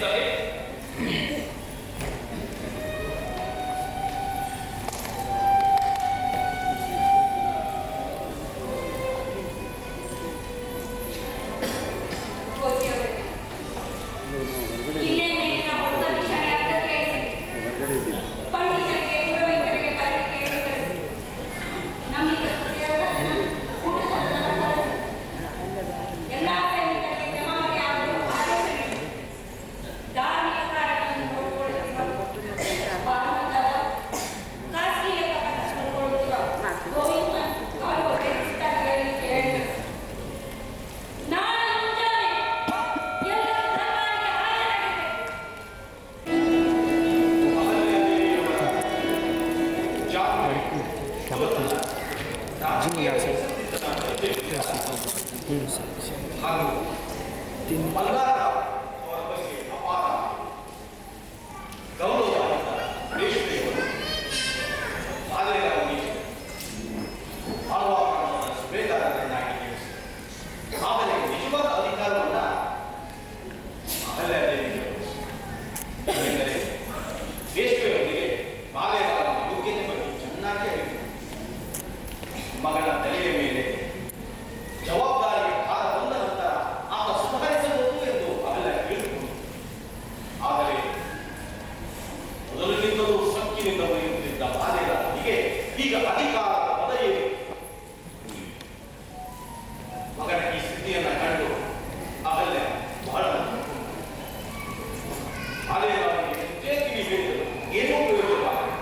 ಸರಿ ಮಲ್ಲಾರ ಅವರ ಬಗ್ಗೆ ಅಪಾರ ಗೌರವವಾದ ದೇಶಪ್ರಿಯವರು ಆದರೆ ಅವರಿಗೆ ಆಳ್ವಾರನ ಸುಬೇದಾರರನ್ನಾಗಿ ನೇಮಿಸಿದರು. ಆದರೆ ನಿಜವಾದ ಅಧಿಕಾರವನ್ನ ಅಹಲ್ಯಾದೇವಿಯವರು. ಏಕೆಂದರೆ ದೇಶಪ್ರಿಯವರಿಗೆ ಬಾಲ್ಯಕಾಲದ ಯೋಗ್ಯತೆ ಬಗ್ಗೆ ಚೆನ್ನಾಗಿ ಅರಿತು ಮಗನ ತಲೆಯ ಮೇಲೆ ಜವಾಬ್ದಾರಿಯ ಭಾರ ಬಂದ ನಂತರ ಆತ ಸುಧಾರಿಸಬಹುದು ಎಂದು ಅವೆಲ್ಲ ಹೇಳಿದರು. ಆದರೆ ಮೊದಲಿನಿಂದಲೂ ಸಕ್ಕಿನಿಂದ ಬರೆಯುತ್ತಿದ್ದ ಬಾಲ್ಯರಾಜನಿಗೆ ಈಗ ಅಧಿಕಾರದ ಪದವಿಯಲ್ಲಿ ಮಗನ ಈ ಸ್ಥಿತಿಯನ್ನು ಕಂಡು ಅವೆಲ್ಲ ಬಹಳ ಬಾಲ್ಯರಾಜನಿಗೆ ಕಿವಿ ಹೇಳಿದರು. ಏನೂ ಪ್ರಯೋಜನವಾಗಲಿಲ್ಲ.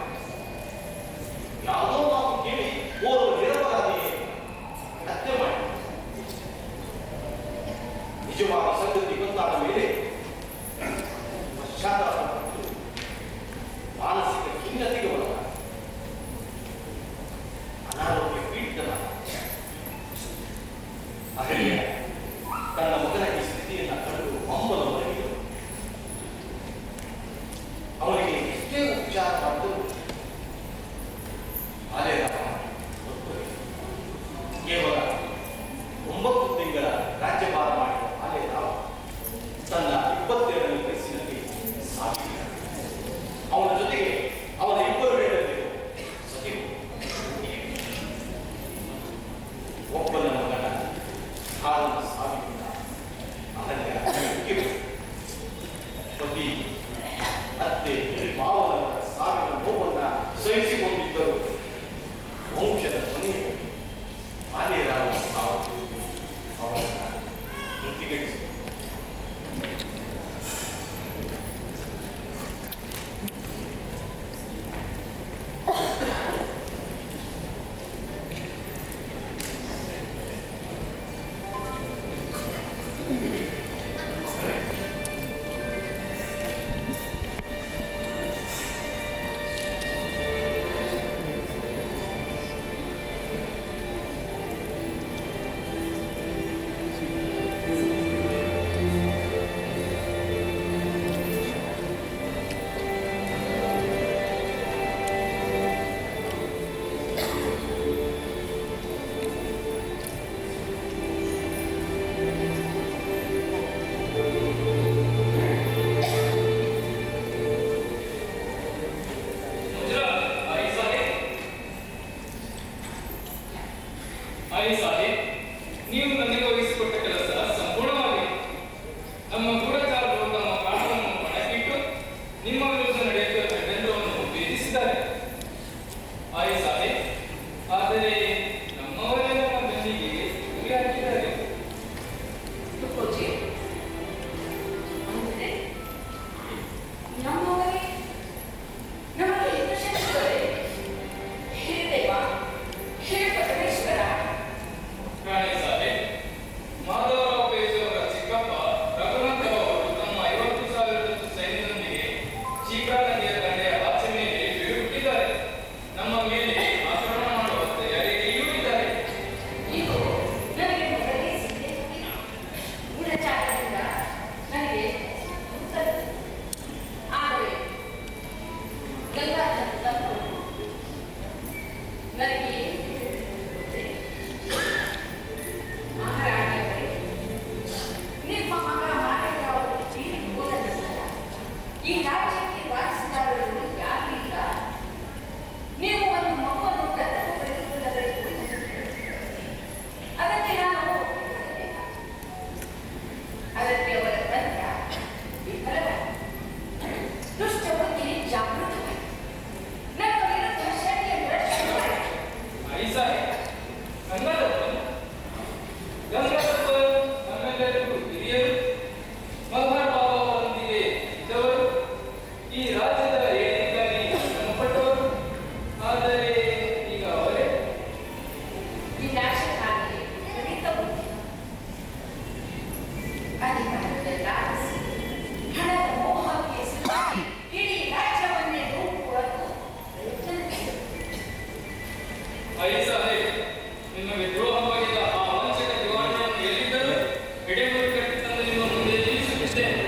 ಯಾವುದೋ ಮಾತು ಕೇಳಿ ಓರ್ವ ನಿರಪರಾಧಿಗೆ ಹತ್ಯೆ ಮಾಡಿ ನಿಜವಾದ ಸಂಗತಿ ಗೊತ್ತಾದ ಮೇಲೆ ಪಶ್ಚಾತ್ತಾಪಪಟ್ಟು ಮಾನಸಿಕ ಖಿನ್ನತೆಗೆ ಒಳಗಾದ, ಅನಾರೋಗ್ಯ ಪೀಡಿತನಾದ. ಅಹಲ್ಯ ತನ್ನ ಮಗನ ಈ ಸ್ಥಿತಿಯನ್ನು ಕಂಡು ಹಂಬಲ ಹೊರಗಿದರು. ಅವನಿಗೆ ಎಷ್ಟೇ ಉಪಚಾರ ಮಾಡಿದರೂ ಕೇವಲ 9 ತಿಂಗಳ ರಾಜ್ಯಭಾರ ಮಾಡಿದ ಬಾಲ್ಯರಾವ್ ತನ್ನ 22ನೇ ವಯಸ್ಸಿನಲ್ಲಿ ಸಾಗಿದ. ಅವನ ಜೊತೆಗೆ ಅವನ 2 ಹೆಂಡತಿಯರು ಸಚಿವರು. ಒಬ್ಬನ ಮಗನ ಹಾಲನ್ನು ಸಾವಿನಿಂದ ಅಹಲ್ಯ ಪತಿ ಅತ್ತೆ ಮಾವನವರ ಸಾವಿನ ನೋವನ್ನು ಸಹಿಸಿಕೊಂಡಿದ್ದರು. ವಂಶದ ಕೊನೆಯ ಬಾಲ್ಯರಾವ್ ಅವರನ್ನು ತೃಪ್ತಿಗೊಳಿಸಿದರು. ಈ ರಾಜ್ಯಕ್ಕೆ ವಾಸಿಸಿದವರು ಯಾರು ಇಲ್ಲ. ನೀವು ಒಂದು ಮಗುವನ್ನು ದತ್ತಕ್ಕೆ ಪಡೆದುಕೊಳ್ಳಬೇಕು. ಅದಕ್ಕೆ ನಾನು ಒಪ್ಪಿಕೊಳ್ಳಬೇಕು. ಅದಕ್ಕೆ ಅವರ ತಂತ್ರ ವಿಫಲವಾಯಿತು. ದುಷ್ಟ ಬುದ್ಧಿ ಜಾಗೃತವಾಯಿತು. ನನ್ನ ವಿರುದ್ಧ ಷಡ್ಯಂತ್ರ ಶುರುವಾಯಿತು. ಐಸಾಯ್ ಗಂಗಾಧರ್ ನಮ್ಮೆಲ್ಲರಿಗೂ ಹಿರಿಯರು ಮಹಾನುಭಾವರೊಂದಿಗೆ ಇದ್ದವರು, ಈ ರಾಜ್ಯದ ಏಳಿಗೆಗಾಗಿ ಶ್ರಮಪಟ್ಟವರು. ಆದರೆ ಈಗ ಅವರೇ ವಿನಾಶಕಾರಿ ಗಣಿತ ಬುದ್ಧಿ, ಅಧಿಕಾರದಲ್ಲಾಡಿಸಿ ಹಣದ ಮೋಹಕ್ಕೆ ಸಿಲುಕಿ ಇಡೀ ರಾಜ್ಯವನ್ನೇ ರೂಪುಗೊಳ್ಳಲು ಪ್ರಯತ್ನಿಸಿದರು. ಐಸಾಯ್ ನಿಮಗೆ ದ್ರೋಹ ಮಾಡಿದ ಆ ವಂಚಕ ದಿವಾಣಿಯನ್ನು ಎಲ್ಲಿದ್ದರೂ ಎಡೆಮುರಿ ಕಟ್ಟಿ ತಂದು ನಿಮ್ಮ ಮುಂದೆ ನಿಲ್ಲಿಸುತ್ತಿದ್ದೇನೆ.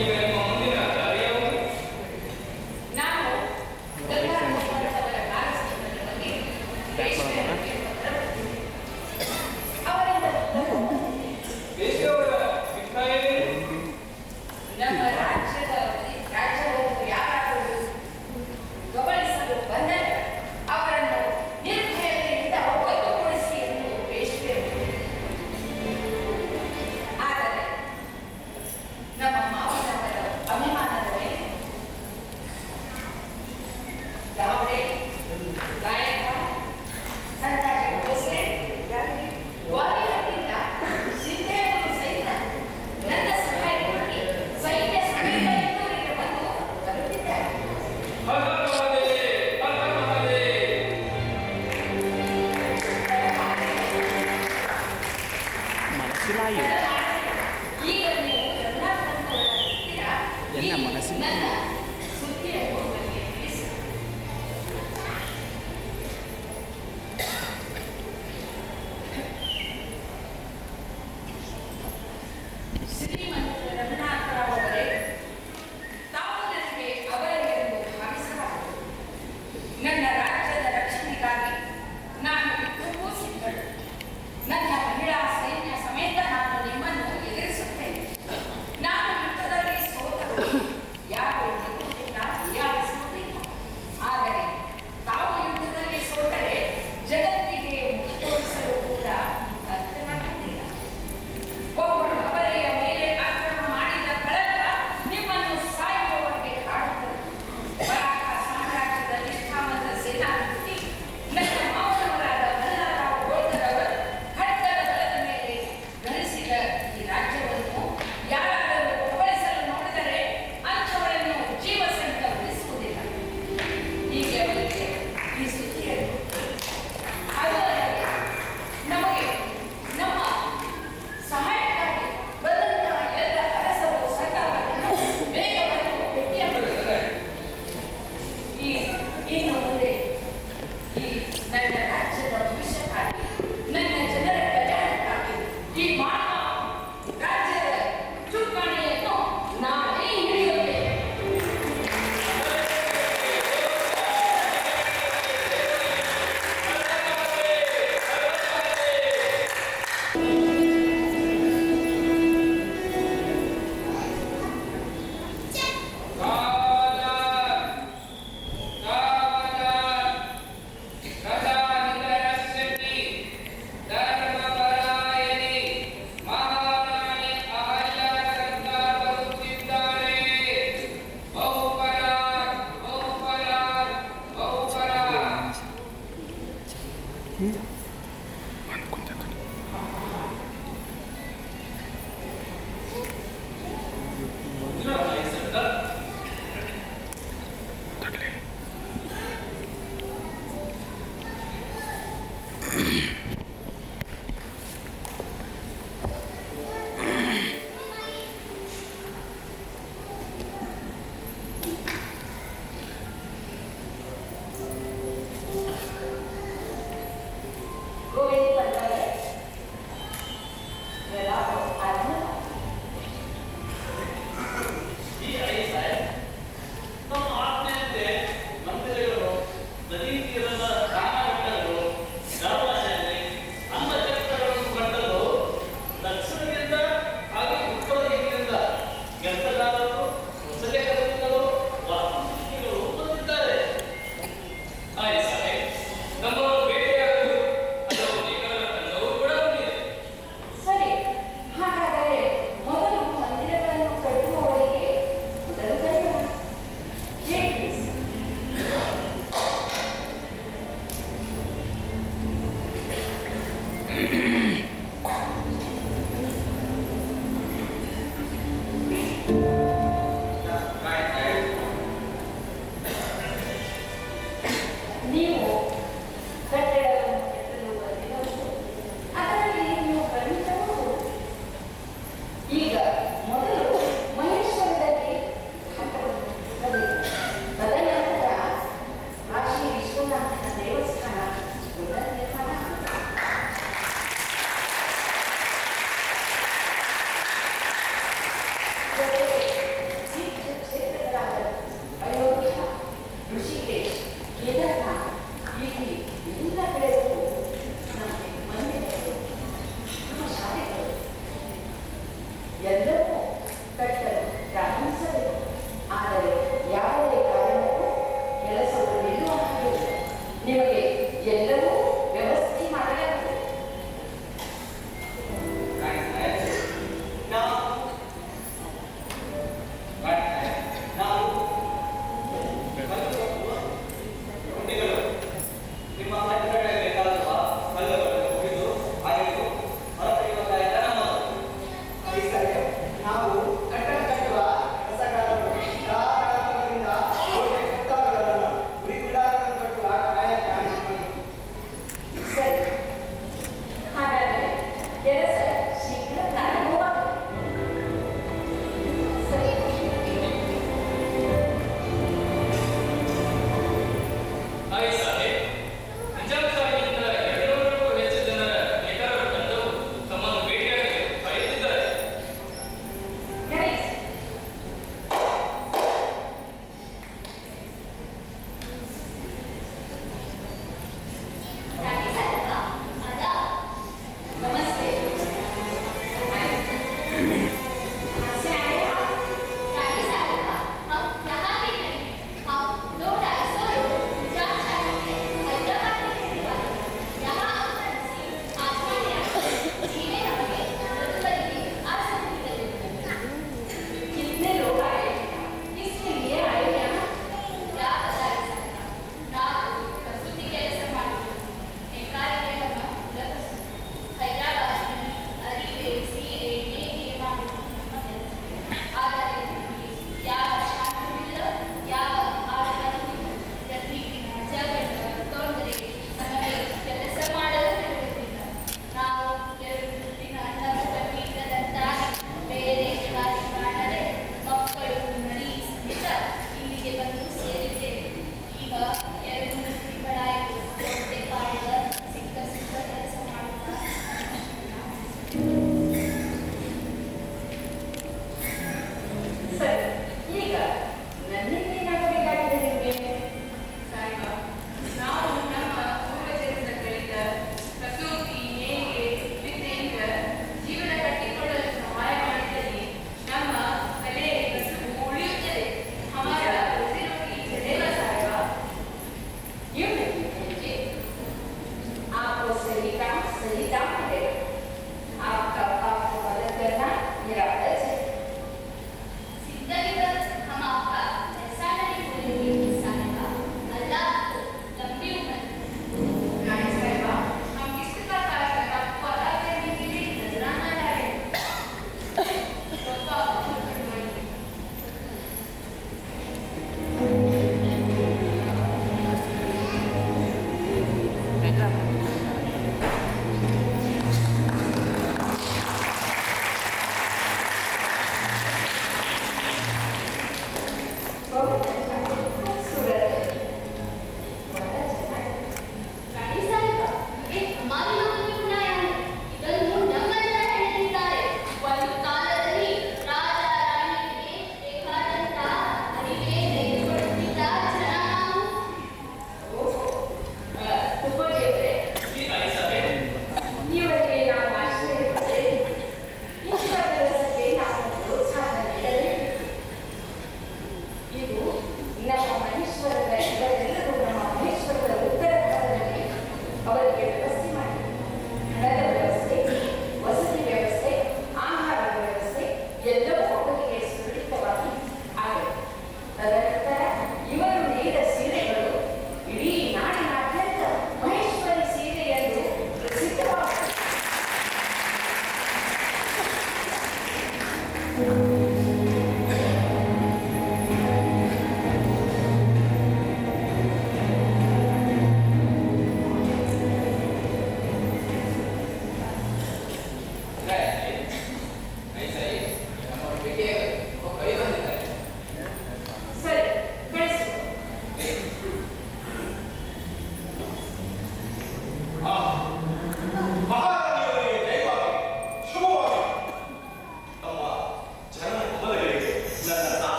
ಈಗ ನಿಮ್ಮ ಮುಂದಿನ ದಾರಿ ಯಾವುದು? ನಾನು ಗಂಗಾಧರವರ ಕಾರ್ಯಸ್ಥಳದ ಬಗ್ಗೆ ದೇಶಕ್ಕೆ ಪತ್ರ ಬರೆದಿದ್ದೆ. ಅವರಿಂದ ದೇಶದವರ ಅಭಿಪ್ರಾಯವೇನು? ನಮ್ಮ ರಾಜ್ಯವನ್ನು ಯಾರಾದರೂ ಗಮನಿಸಲು ಬಂದರೆ ಅವರನ್ನು ನಿರ್ಭಯತೆಯಿಂದ ಒತ್ತುಗೊಳಿಸಿ ಎಂದು ಬೇಡಿಕೆ. ಆದರೆ ನಮ್ಮ ಮಾವನವರ ಅಭಿಮಾನದ ಮೇಲೆ ಯಾವುದೇ ಗಾಯಕ ಸರ್ಕಾರಿ ಭೋಸಲೆ ವಾಲಿಯಿಂದ ಸಿದ್ದೆಯನ್ನು ಸಹಿತ ನನ್ನ ಸಹಾಯಕ್ಕಾಗಿ ಸೈನ್ಯ ಸಭೆಗಳಿಗೆ ಬಂದು ಬರುತ್ತಿದ್ದಾರೆ. ಹರ ಮಹಾದೇವ್, ಹರ ಮಹಾದೇವ್. ಮನಸ್ಸಿಲಾಯಿ ಈಗ ನೀವು ರಘುನಾಥನನ್ನು ನೋಡುತ್ತೀರಾ? ಎಲ್ಲ ಮನಸ್ಸಿನ ನನ್ನ ಸುದ್ದಿಯನ್ನು ನನಗೆ ತಿಳಿಸಿ. ಶ್ರೀಮಂತ ರಘುನಾಥರಾವ್ ಅವರೇ, ತಾವು ನನಗೆ ಅವರೆಂದು ಭಾವಿಸಬಾರದು. ನನ್ನ ರಾಜ್ಯದ ರಕ್ಷಣೆಗಾಗಿ ನಾನು ಯುದ್ಧಕ್ಕೂ ಸಿದ್ಧಳು. ನನ್ನ ಮಹಿಳಾ ಸೈನ್ಯ ಸಮೇತ ನಾನು ನಿಮ್ಮನ್ನು ಎದುರಿಸುತ್ತೇನೆ. ನಾನು ಯುದ್ಧದಲ್ಲಿ ಸೋತರು ಯಾರು ಎಂದು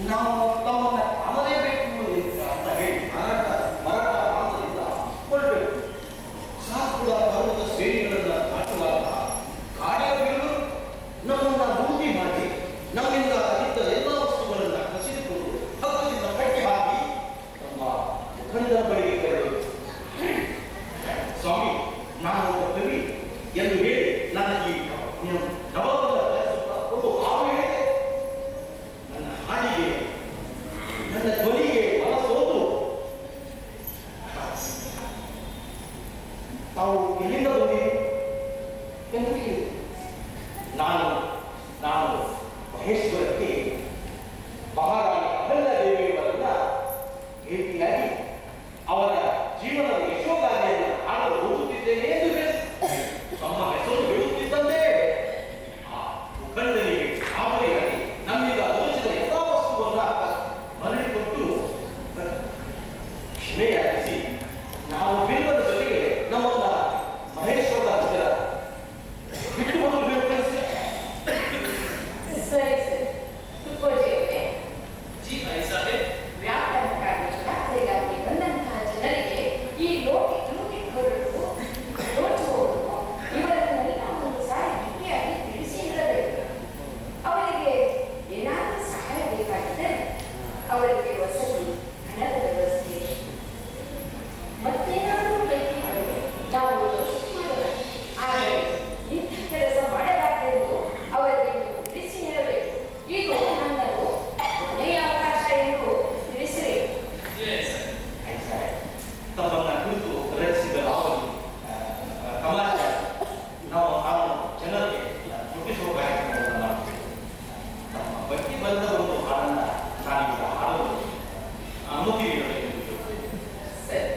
ನಾವು ತಮ್ಮನ್ನ ಕಾಣಲೇಬೇಕು ಅಂತ ಹೇಳಿ ಮರಾಠ ಪ್ರಾಂತದಿಂದ ಹೊರಟೆವು. ಸಾಕುಳ ಪರ್ವತ ಶ್ರೇಣಿಗಳನ್ನು ದಾಟುವಾಗ ಕಾಡಿಯವರು ನಮ್ಮನ್ನ ಲೂಟಿ ಮಾಡಿ ನಮ್ಮಿಂದ ಇದ್ದ ಎಲ್ಲ ವಸ್ತುಗಳನ್ನು ಕಸಿದುಕೊಂಡು ಹಕ್ಕದಿಂದ ಕಟ್ಟಿ ಹಾಕಿ ನಮ್ಮ ಮುಖಂಡರ ಬಳಿಗೆ ಕರೆದರು. ಸ್ವಾಮಿ, ನಾನು ಒಬ್ಬ ಕವಿ ಎಂದು ಹೇಳಿ ನನ್ನ ಈ ನನ್ನ ಹಾಡಿಗೆ ನನ್ನ ಧ್ವನಿಗೆ ಮನಸೋದು ತಾವು ಎಲ್ಲಿಂದ ಬಂದಿರಿ ಎಂದು ಕೇಳಿ ನಾನು ಮಹೇಶ್ವರಕ್ಕೆ ಮಹಾರಾಣಿ ಅಹಲ್ಯ ದೇವಿಯವರನ್ನ ಭೇಟಿಯಾಗಿ ಅವರ ಜೀವನದ ಯಶೋಗಾಥೆಯನ್ನು ಹಾಡಲು ಓದುತ್ತಿದ್ದೇನೆ ಎಂದು ತಮ್ಮ ಹೆಸರು ಹೇಳುತ್ತಿದ್ದಂತೆ ಆ ಮುಖಂಡನಿಗೆ ಆವರೆಯಾಗಿ ನಮ್ಮಿಂದ ದೋಚಿದ ಎಲ್ಲ ವಸ್ತುವನ್ನ ಮರಳಿಕೊಟ್ಟು ಕ್ಷಮೆಯಾಗಿಸಿ ನಾವು ಬಿಲ್ಲದ ಜೊತೆಗೆ ನಮ್ಮನ್ನ ಮಹೇಶ್ವರದ ಹತ್ತಿರ ಬಿಟ್ಟುಕೊಂಡು ಬೇಕು. ಸರಿ ಸರಿ ತುಕ್ಕೋಜಿಯವರೇ, ಜಿ ಭಾಯಿ ಸಾಹೇಬ್, ವ್ಯಾಪಾರಕ್ಕಾಗಿ ಯಾತ್ರೆಗಾಗಿ ಬಂದಂತಹ ಜನರಿಗೆ ಈ ಲೋಟಿ ಹೊರಟು ದೋಚುವವರು ಇವರನ್ನೆಲ್ಲ ಒಂದು ಸಾರಿ ಗಟ್ಟಿಯಾಗಿ ತಿಳಿಸಿ ಇಡಬೇಕು. ಅವರಿಗೆ ಏನಾದರೂ ಸಹಾಯ ಬೇಕಾಗಿದ್ದರೆ ಅವರಿಗೆ ವಸತಿ, ಹಣದ ವ್ಯವಸ್ಥೆ ಮತ್ತೇನಾದರೂ ಬೇಕಾದರೆ ನಾವು ಯೋಚನೆ ಮಾಡೋಣ. ಆದರೆ ಇಂಥ ಕೆಲಸ ಮಾಡಬಾರದೆಂದು ಅವರಿಗೆ ನೀವು ತಿಳಿಸಿ ಹೇಳಬೇಕು. ಇದು ನನ್ನದು ಕೊನೆಯ ಅವಕಾಶ ಎಂದು ತಿಳಿಸಿರಿ. ತಮ್ಮನ್ನ ಕುರಿತು ರಚಿಸಿದ ಸಮಾಚಾರ ನಾವು ಜನರಿಗೆ ಮುಟ್ಟಿಸುವ ಕಾರ್ಯಕ್ರಮವನ್ನು ಮಾಡ್ತೀವಿ. ನಮ್ಮ ಬಗ್ಗೆ ಬಂದ ಒಂದು ಹಾಡನ್ನ ನಾನೀಗ ಹಾಡಲು ಅನುಮತಿ ನೀಡಬೇಕು. ಸರಿ.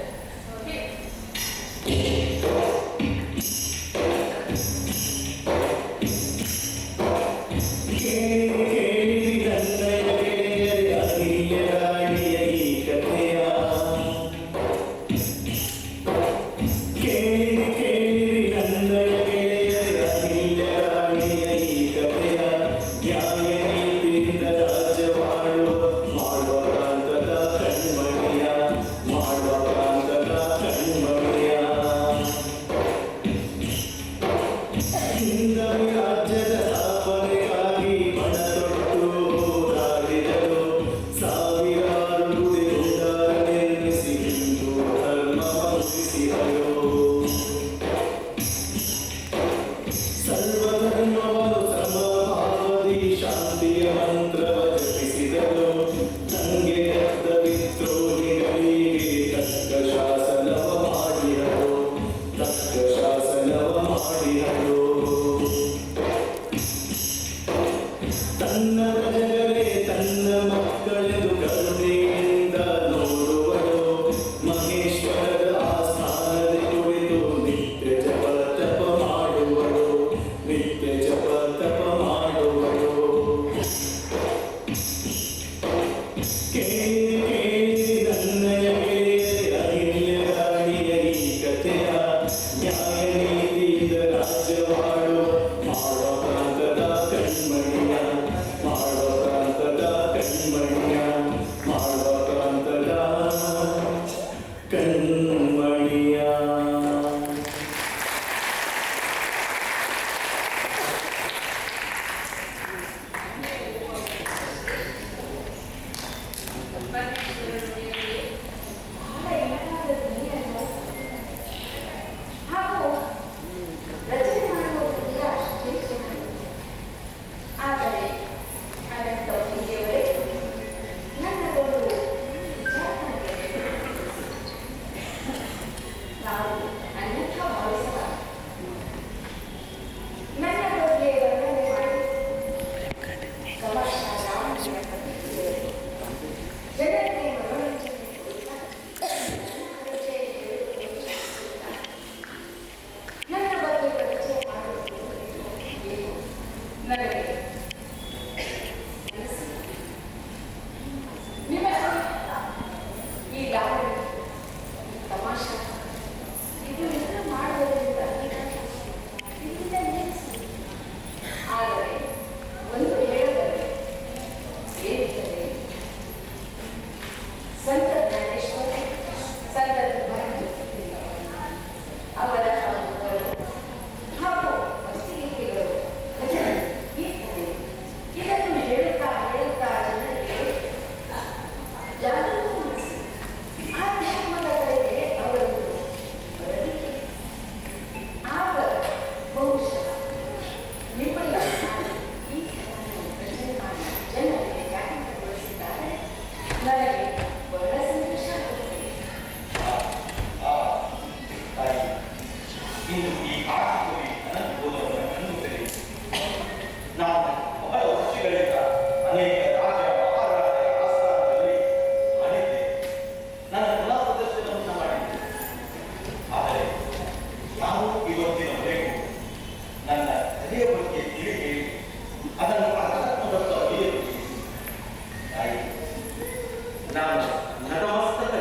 ನಾನು ನತಮಸ್ತಕ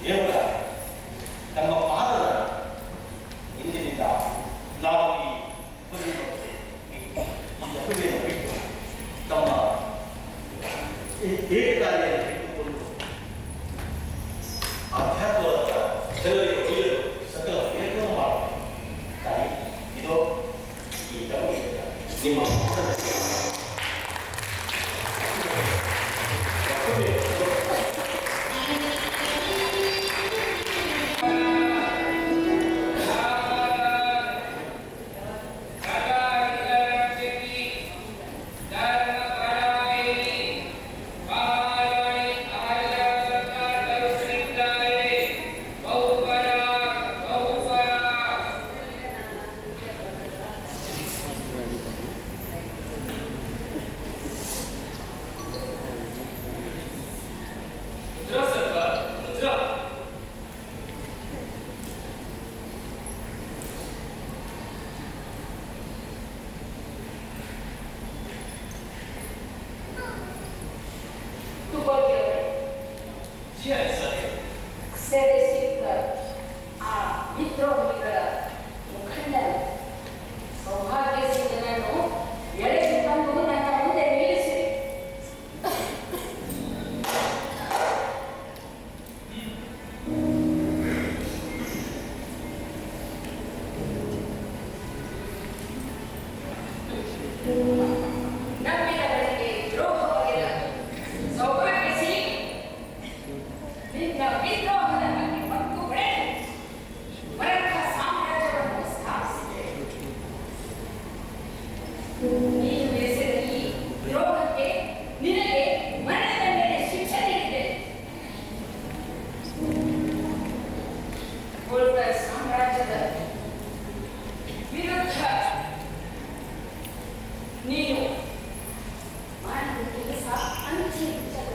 ದೇವರ ತಮ್ಮ ಪಾದದ ಇಂದಿನಿಂದ ನಾವು ಈ ಬಿಟ್ಟು ತಮ್ಮ ಏಕಕಾಲಿಯನ್ನು ಇಟ್ಟುಕೊಂಡು ಅಧ್ಯಾತ್ಮದ ಜನರಿಗೆ ಒಯ್ಯಲು ಸಕಲ ಪ್ರಯತ್ನ ಮಾಡುತ್ತಾರೆ. ತಾಯಿ, ಇದು ಈ ನಿಮ್ಮ ಸೆರೆ ಸಿಕ್ಕ ಆ ವಿದ್ರೋಹಿಗಳ ಮುಖಂಡನ ಸೌಭಾಗ್ಯ ಸಿಂಗನನ್ನು ಎಳೆದು ತಂದು ನನ್ನ ಮುಂದೆ ನಿಲ್ಲಿಸಿದೆ. ನಂಬಿದವರಿಗೆ ದ್ರೋಹವಾಗಿಲ್ಲ. ಸೌಭಾಗ್ಯ ಸಿಂಗ್ ನಿನ್ನ ವಿದ್ರೋಹದ ಬಗ್ಗೆ ಮತ್ತು ಬೆಳೆದು ಮರಾಠ ಸಾಮ್ರಾಜ್ಯವನ್ನು ಸ್ಥಾಪಿಸಿದೆ. ನೀನು ಎಸೆದ ಈ ದ್ರೋಹಕ್ಕೆ ನಿನಗೆ ಮರಣದಂಡನೆ ಶಿಕ್ಷೆ ನೀಡಿದೆ. ಹೋಳ್ಕರ್ ಸಾಮ್ರಾಜ್ಯದ ವಿರುದ್ಧ ನೀನು ಮಾಡಿದ ಕೆಲಸ ಅಂತ್ಯವಿಲ್ಲದ.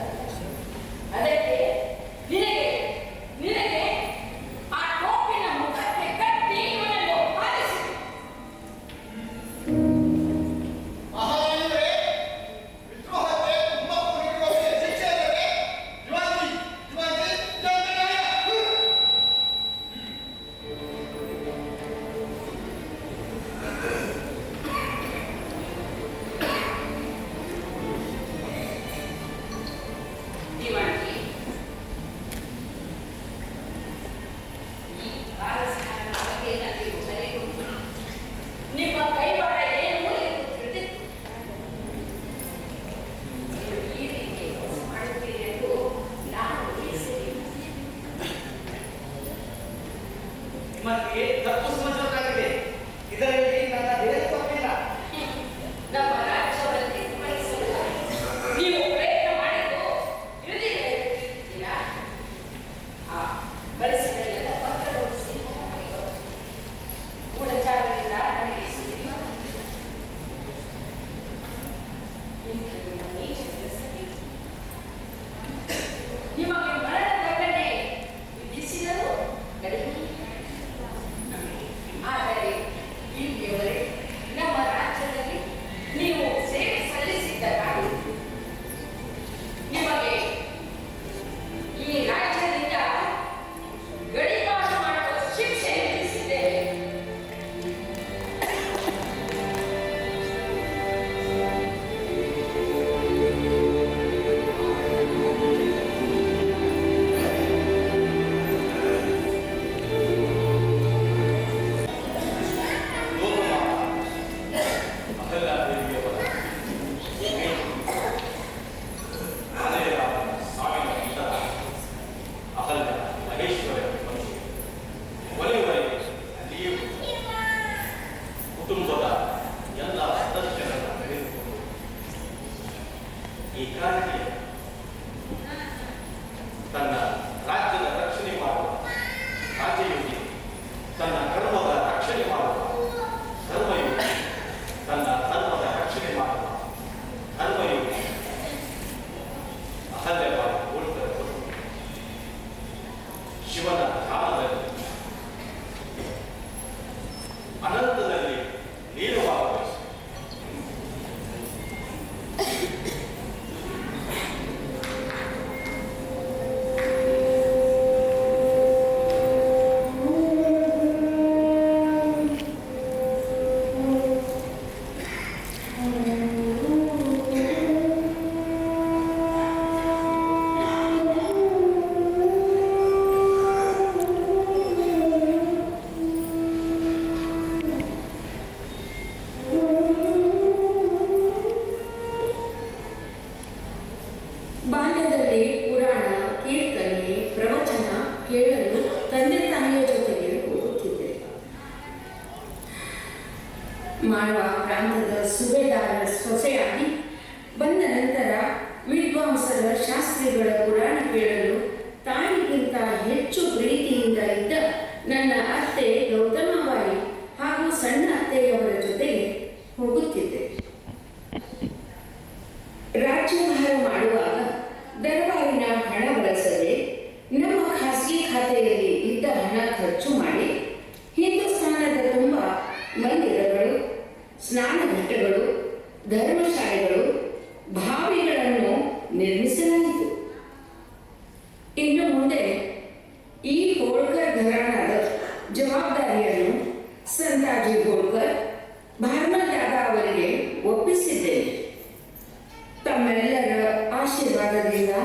ಅದಕ್ಕೆ ನಿನಗೆ ಆ ಟೋಪಿನ ಮುಖಕ್ಕೆ ಕಟ್ಟಿ ಇವನನ್ನು ಬಾಧಿಸಿದೆ. ಮಹಾರಾಜರೇ, ವಿದ್ರೋಹಕ್ಕೆ ಕುಮ್ಮಕ್ಕು ನೀಡುವವರಿಗೆ ಶಿಕ್ಷೆ ಇಲ್ಲವೇ? ದಿವಾಂಜಿ, ದಂಡನಾಯ. ದಿವಾಂಜಿ, ಈ ಕಾಲಸ್ಥಾನದ ಬಗ್ಗೆ ನನಗೆ ಗೊತ್ತು. ನಿಮ್ಮ ಕೈವಾಡ ಏನು ಎಂದು ತಿಳಿದಿತ್ತು. ನೀವು ಈ ರೀತಿ ಮೋಸ ಮಾಡುತ್ತೀರಿ ಎಂದು ನಾನು ಊಹಿಸಿರಲಿಲ್ಲ. ನಿಮಗೆ ತಪ್ಪು ಸಮಜಾಗಿದೆ. ಇದರಲ್ಲಿ ನನ್ನ ಬೇರೆ ತಪ್ಪಿಲ್ಲ. ನಮ್ಮ ರಾಜ್ಯವನ್ನು ನಿರ್ವಹಿಸಲು ನೀವು ಪ್ರಯತ್ನ ಮಾಡಿದ್ದು ತಿಳಿದಿದ್ದೀರಾ? ಆ ಬಳಸಿದ ಎಲ್ಲ ಪತ್ರಗಳು ಸಿಂಹಗಳು ಗೂಢಚಾರರಿಂದ ನನಗೆ ಸಿಕ್ಕಿಲ್ಲ. ಇಂಥದೊಂದು ನೀಚ ಕೆಲಸಕ್ಕೆ ನಿಮಗೆ ಮರಣ ದಂಡನೆ ವಿಧಿಸಿದರೂ ಕಡಿಮೆ. ಆದರೆ ಇಲ್ಲಿಯವರೆಗೆ ನಮ್ಮ ರಾಜ್ಯದಲ್ಲಿ ನೀವು ಸೇವೆ ಸಲ್ಲಿಸಿದ್ದ ಕಾರಣ ನಿಮಗೆ ಈ ರಾಜ್ಯದಿಂದ ಗಡಿಪಾರು ಮಾಡುವ ಶಿಕ್ಷೆ ವಿಧಿಸಿದ್ದೇವೆ. ಕುಟುಂಬದ ಎಲ್ಲ ಸದಸ್ಯರನ್ನು ತೆಗೆದುಕೊಂಡು ಈ ಕಾರಣಕ್ಕೆ ತನ್ನ ರಾಜ್ಯದ ರಕ್ಷಣೆ ಮಾಡುವ ರಾಜ್ಯಯೋಗಿ, ತನ್ನ ಕರ್ಮದ ರಕ್ಷಣೆ ಮಾಡುವ ಧರ್ಮಯೋಗಿ, ತನ್ನ ಧರ್ಮದ ರಕ್ಷಣೆ ಮಾಡುವ ಧರ್ಮಯೋಗಿ ಅಹಲ್ಯವಾಗಿ ಹೋಳ್ಕರ್ ಶಿವನ ಧ್ಯಾನದಲ್ಲಿ ಅನಂತದಲ್ಲಿ ಲೀನವಾಗಬೇಕು. ಮಾಡುವ ಪ್ರಾಂತದ ಸುಬೇದಾರರ ಸೊಸೆಯಾಗಿ ಬಂದ ನಂತರ ವಿದ್ವಾಂಸರ ಶಾಸ್ತ್ರಿಗಳ ಪುರಾಣ ಕೇಳಲು ತಾಯಿಗಿಂತ ಹೆಚ್ಚು ಪ್ರೀತಿಯಿಂದ ಇದ್ದ ನನ್ನ ಅತ್ತೆ ಗೌತಮವಾಯಿ ಹಾಗೂ ಸಣ್ಣ ಅತ್ತೆಯವರ ಜೊತೆಗೆ ಹೋಗುತ್ತಿದ್ದೆ. ರಾಜ್ಯಭಾರ ಮಾಡುವಾಗ ದರಬಾರಿನ ಹಣ ಬಳಸದೆ ನಮ್ಮ ಖಾಸಗಿ ಖಾತೆಯಲ್ಲಿ ಇದ್ದ ಹಣ ಖರ್ಚು ಮಾಡಿ ಹಿಂದೂಸ್ತಾನದ ತುಂಬ ಮಂದಿರಗಳು, ಸ್ನಾನಘಟ್ಟಗಳು, ಧರ್ಮಶಾಲೆಗಳು, ಬಾವಿಗಳನ್ನು ನಿರ್ಮಿಸಲಾಯಿತು. ಇನ್ನು ಮುಂದೆ ಈ ಹೋಳ್ಕರ್ ಘರಾಣದ ಜವಾಬ್ದಾರಿಯನ್ನು ಸಂತಾಜಿ ಹೋಳ್ಕರ್, ಭಾರ್ಮಲ್ ದಾದಾ ಅವರಿಗೆ ಒಪ್ಪಿಸಿದ್ದೇನೆ. ತಮ್ಮೆಲ್ಲರ ಆಶೀರ್ವಾದದಿಂದ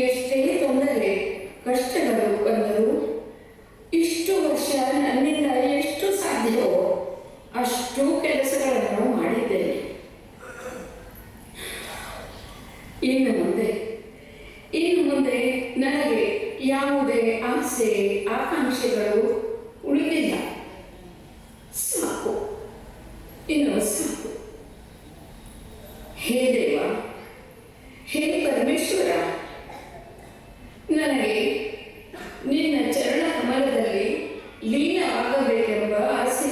ಎಷ್ಟೇ ತೊಂದರೆ ಕಷ್ಟಗಳು ಬಂದರೂ ಇಷ್ಟು ವರ್ಷ ನನ್ನಿಂದ ಎಷ್ಟು ಸಾಧ್ಯವೋ ಅಷ್ಟು ಕೆಲಸಗಳನ್ನು ಮಾಡಿದ್ದೇನೆ. ಇನ್ನು ಮುಂದೆ ನನಗೆ ಯಾವುದೇ ಆಸೆ ಆಕಾಂಕ್ಷೆಗಳು ಉಳಿದಿಲ್ಲ. ಸಾಕು, ಇನ್ನು ಸಾಕು. ಹೇ ದೇವ, ಹೇ ಪರಮೇಶ್ವರ, ನನಗೆ ನಿನ್ನ ಚರಣ ಕಮಲದಲ್ಲಿ ಲೀನವಾಗಬೇಕೆಂಬ ಆಸೆ.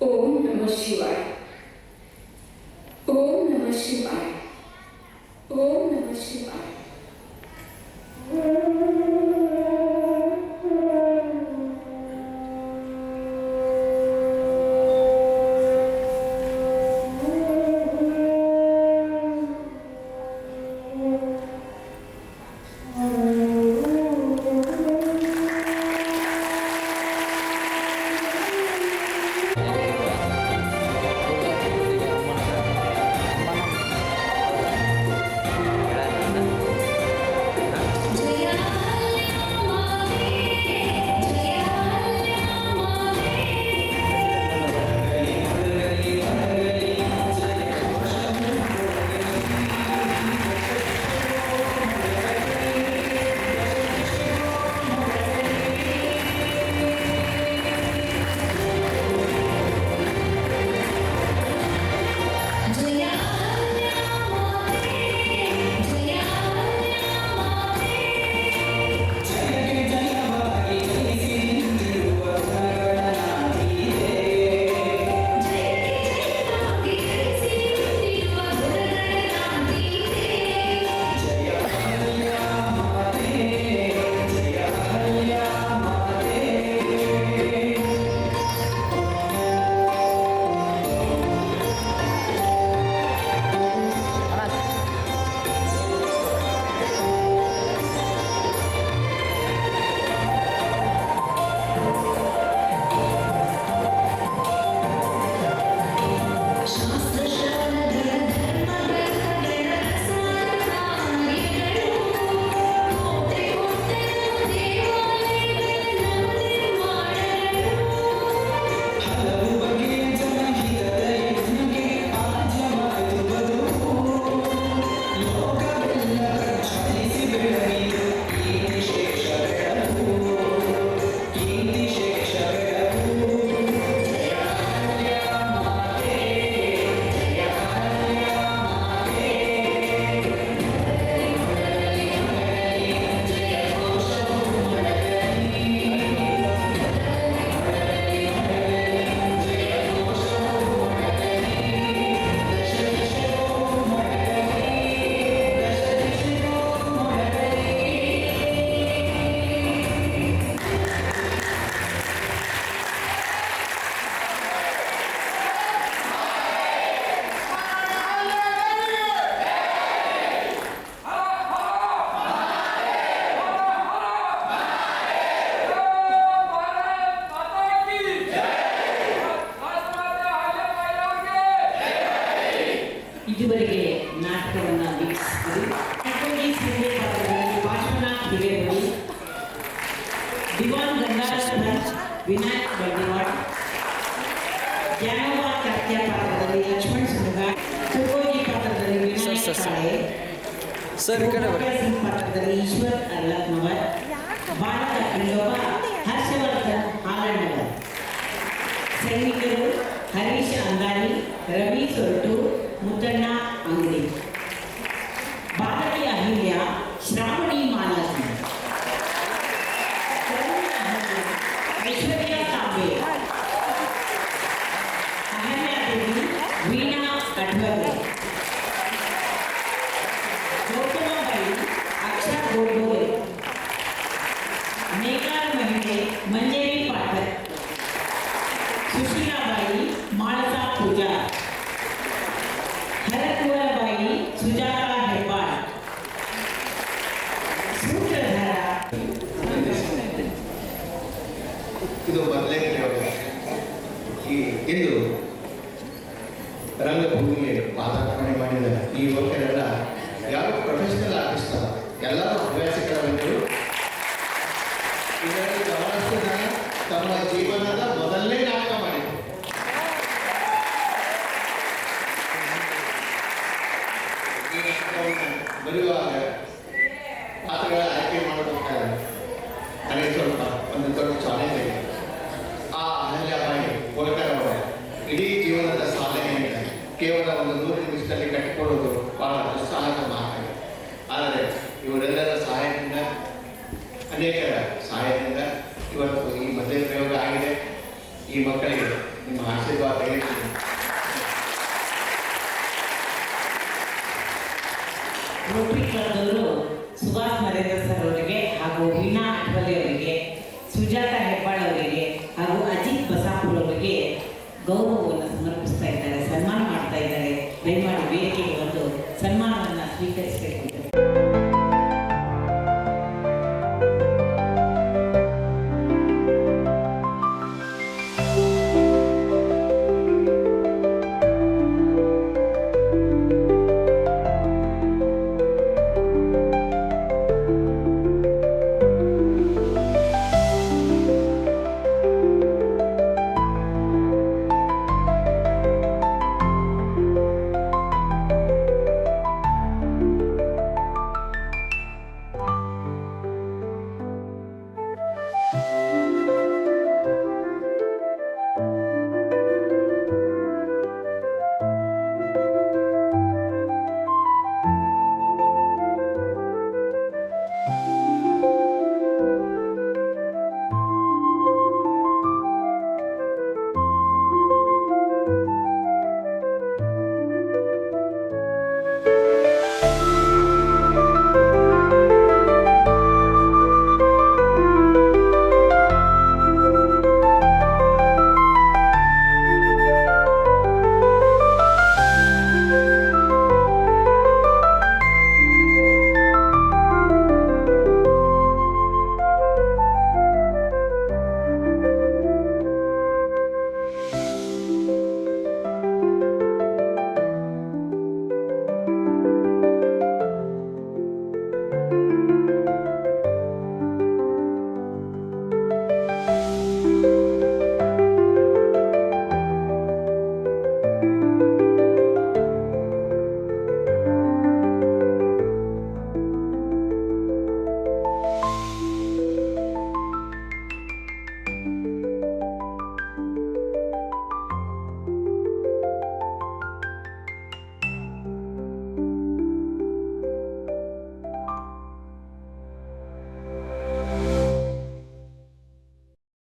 ಓಂ ನಮಃ ಶಿವಾಯ, ಓಂ ನಮಃ ಶಿವಾಯ, ಓಂ ನಮಃ ಶಿವಾಯ. ಇದುವರೆಗೆ ನಾಟಕವನ್ನು ವೀಕ್ಷಿಸಿದರು. ಪಾರ್ಶ್ವನಾಥ್ ಹಿರೇಮಠ, ದಿವಾನ್ ಗಂಗಾಧರ್ ವಿನಾಯಕ್ ಬಂಡಿವಾಡ್, ಜ್ಞಾನೋಬ ಕತ್ಯ ಪಾತ್ರದಲ್ಲಿ ಲಕ್ಷ್ಮಣ್ ಸುಂದರ್, ತುಕೋಜಿ ಪಾತ್ರದಲ್ಲಿ ವಿನಾಯಕ್ ಕಾಳೆ, ಪಾತ್ರದಲ್ಲಿ ಈಶ್ವರ್ ಅರ್ಲಕ್ನವರ್, ಬಾಲಕ ಅಲ್ಲೋಬ ಹರ್ಷವರ್ಧನ್ ಆಲಣ್ಣವರ್. ಸೈನಿಕರು ಹರೀಶ್ ಅಂದಾನಿ, ರವಿ ಸೊರಟು, ಮುದ್ದಣ್ಣ ಅಂಗಡಿ. ಬಾಲಕಿ ಅಹಿಲ್ಯ, ಶ್ರಾವಣಿ ಮಾಲಾಜಿ, ಐಶ್ವರ್ಯ ತಾಂಬೆ, ಅಹಲ್ಯಾದೇವಿ, ವೀಣಾ ಕಠ್ವರೆ, ಗೋಕುಲಬಾಯಿ, ಅಕ್ಷರ ಗೋಗೋರೆ, ನೇಕಾರ ಮಹಿಳೆ ಮಂಜರಿ ಪಾಠಕ್, ಸುಶೀಲಾಬಾಯಿ, ಮಾಳಸಾ ಪೂಜಾ, ಹರಕೂರಬಾಯಿ, ಸುಜಾತಾ ಹೆಬ್ಬಾಳ್, ಸೂತ್ರಧಾರ ಇದು ಮೊದಲನೇ ಪ್ರಯೋಗ. ಈ ಇಂದು ರಂಗಭೂಮಿಗೆ ಪಾದಾರ್ಪಣೆ ಮಾಡಿದ ಈ ಯುವಕರೆಲ್ಲ ಯಾರು ಪ್ರೊಫೆಷನಲ್ ಆರ್ಟಿಸ್ಟ್ ಅಲ್ಲ, ಎಲ್ಲರೂ ಹವ್ಯಾಸಿಕರ ಬಂದರು. ಇದರಲ್ಲಿ ಬಹಳಷ್ಟು ಜನ ತಮ್ಮ ಜೀವನದ ಮೊದಲನೇ ನಾಟಕ ಮಾಡಿದರು. ಈ ನಾಟಕವನ್ನು ಬರೆಯುವಾಗ ಪಾತ್ರಗಳ ಆಯ್ಕೆ ಮಾಡಬೇಕಾದ್ರೆ ನನಗೆ ಸ್ವಲ್ಪ ಒಂದು ದೊಡ್ಡ ಚಾಲೆಂಜ್ ಇದೆ. ಆ ಅಹಲ್ಯಾಬಾಯಿ ಹೋಳ್ಕರ್ ಅವರ ಇಡೀ ಜೀವನದ ಸಾಧನೆಯಿಂದ ಕೇವಲ ಒಂದು 100 ನಿಮಿಷದಲ್ಲಿ ಕಟ್ಟಿಕೊಳ್ಳೋದು ಬಹಳ ದುಸ್ಸಾಹಸ ಮಾತಾಗಿದೆ. ಆದರೆ ಇವರೆಲ್ಲರ ಸಹಾಯದಿಂದ, ಅನೇಕರ ಸಹಾಯದಿಂದ ಇವತ್ತು ಈ ಮದುವೆ ಪ್ರಯೋಗ ಆಗಿದೆ. ಈ ಮಕ್ಕಳಿಗೆ ನಿಮ್ಮ ಆಶೀರ್ವಾದ ಹೇಳ್ತೀನಿ. ರೋಟರಿ ಕ್ಲಬ್ದವರು ಸುಭಾಷ್ ನರೇಂದ್ರ ಸರ್ ಅವರಿಗೆ ಹಾಗೂ ವೀಣಾ ಅಠ್ವಲೆ ಅವರಿಗೆ, ಸುಜಾತಾ ಹೆಬ್ಬಾಳ್ ಅವರಿಗೆ ಹಾಗೂ ಅಜಿತ್ ಬಸಾಪುರ್ ಅವರಿಗೆ ಗೌರವವನ್ನು ಸಮರ್ಪಿಸ್ತಾ ಇದ್ದಾರೆ, ಸನ್ಮಾನ ಮಾಡ್ತಾ ಇದ್ದಾರೆ. ದಯಮಾಡಿ ವೇದಿಕೆಗೆ ಬಂದು ಸನ್ಮಾನವನ್ನು ಸ್ವೀಕರಿಸಬೇಕು.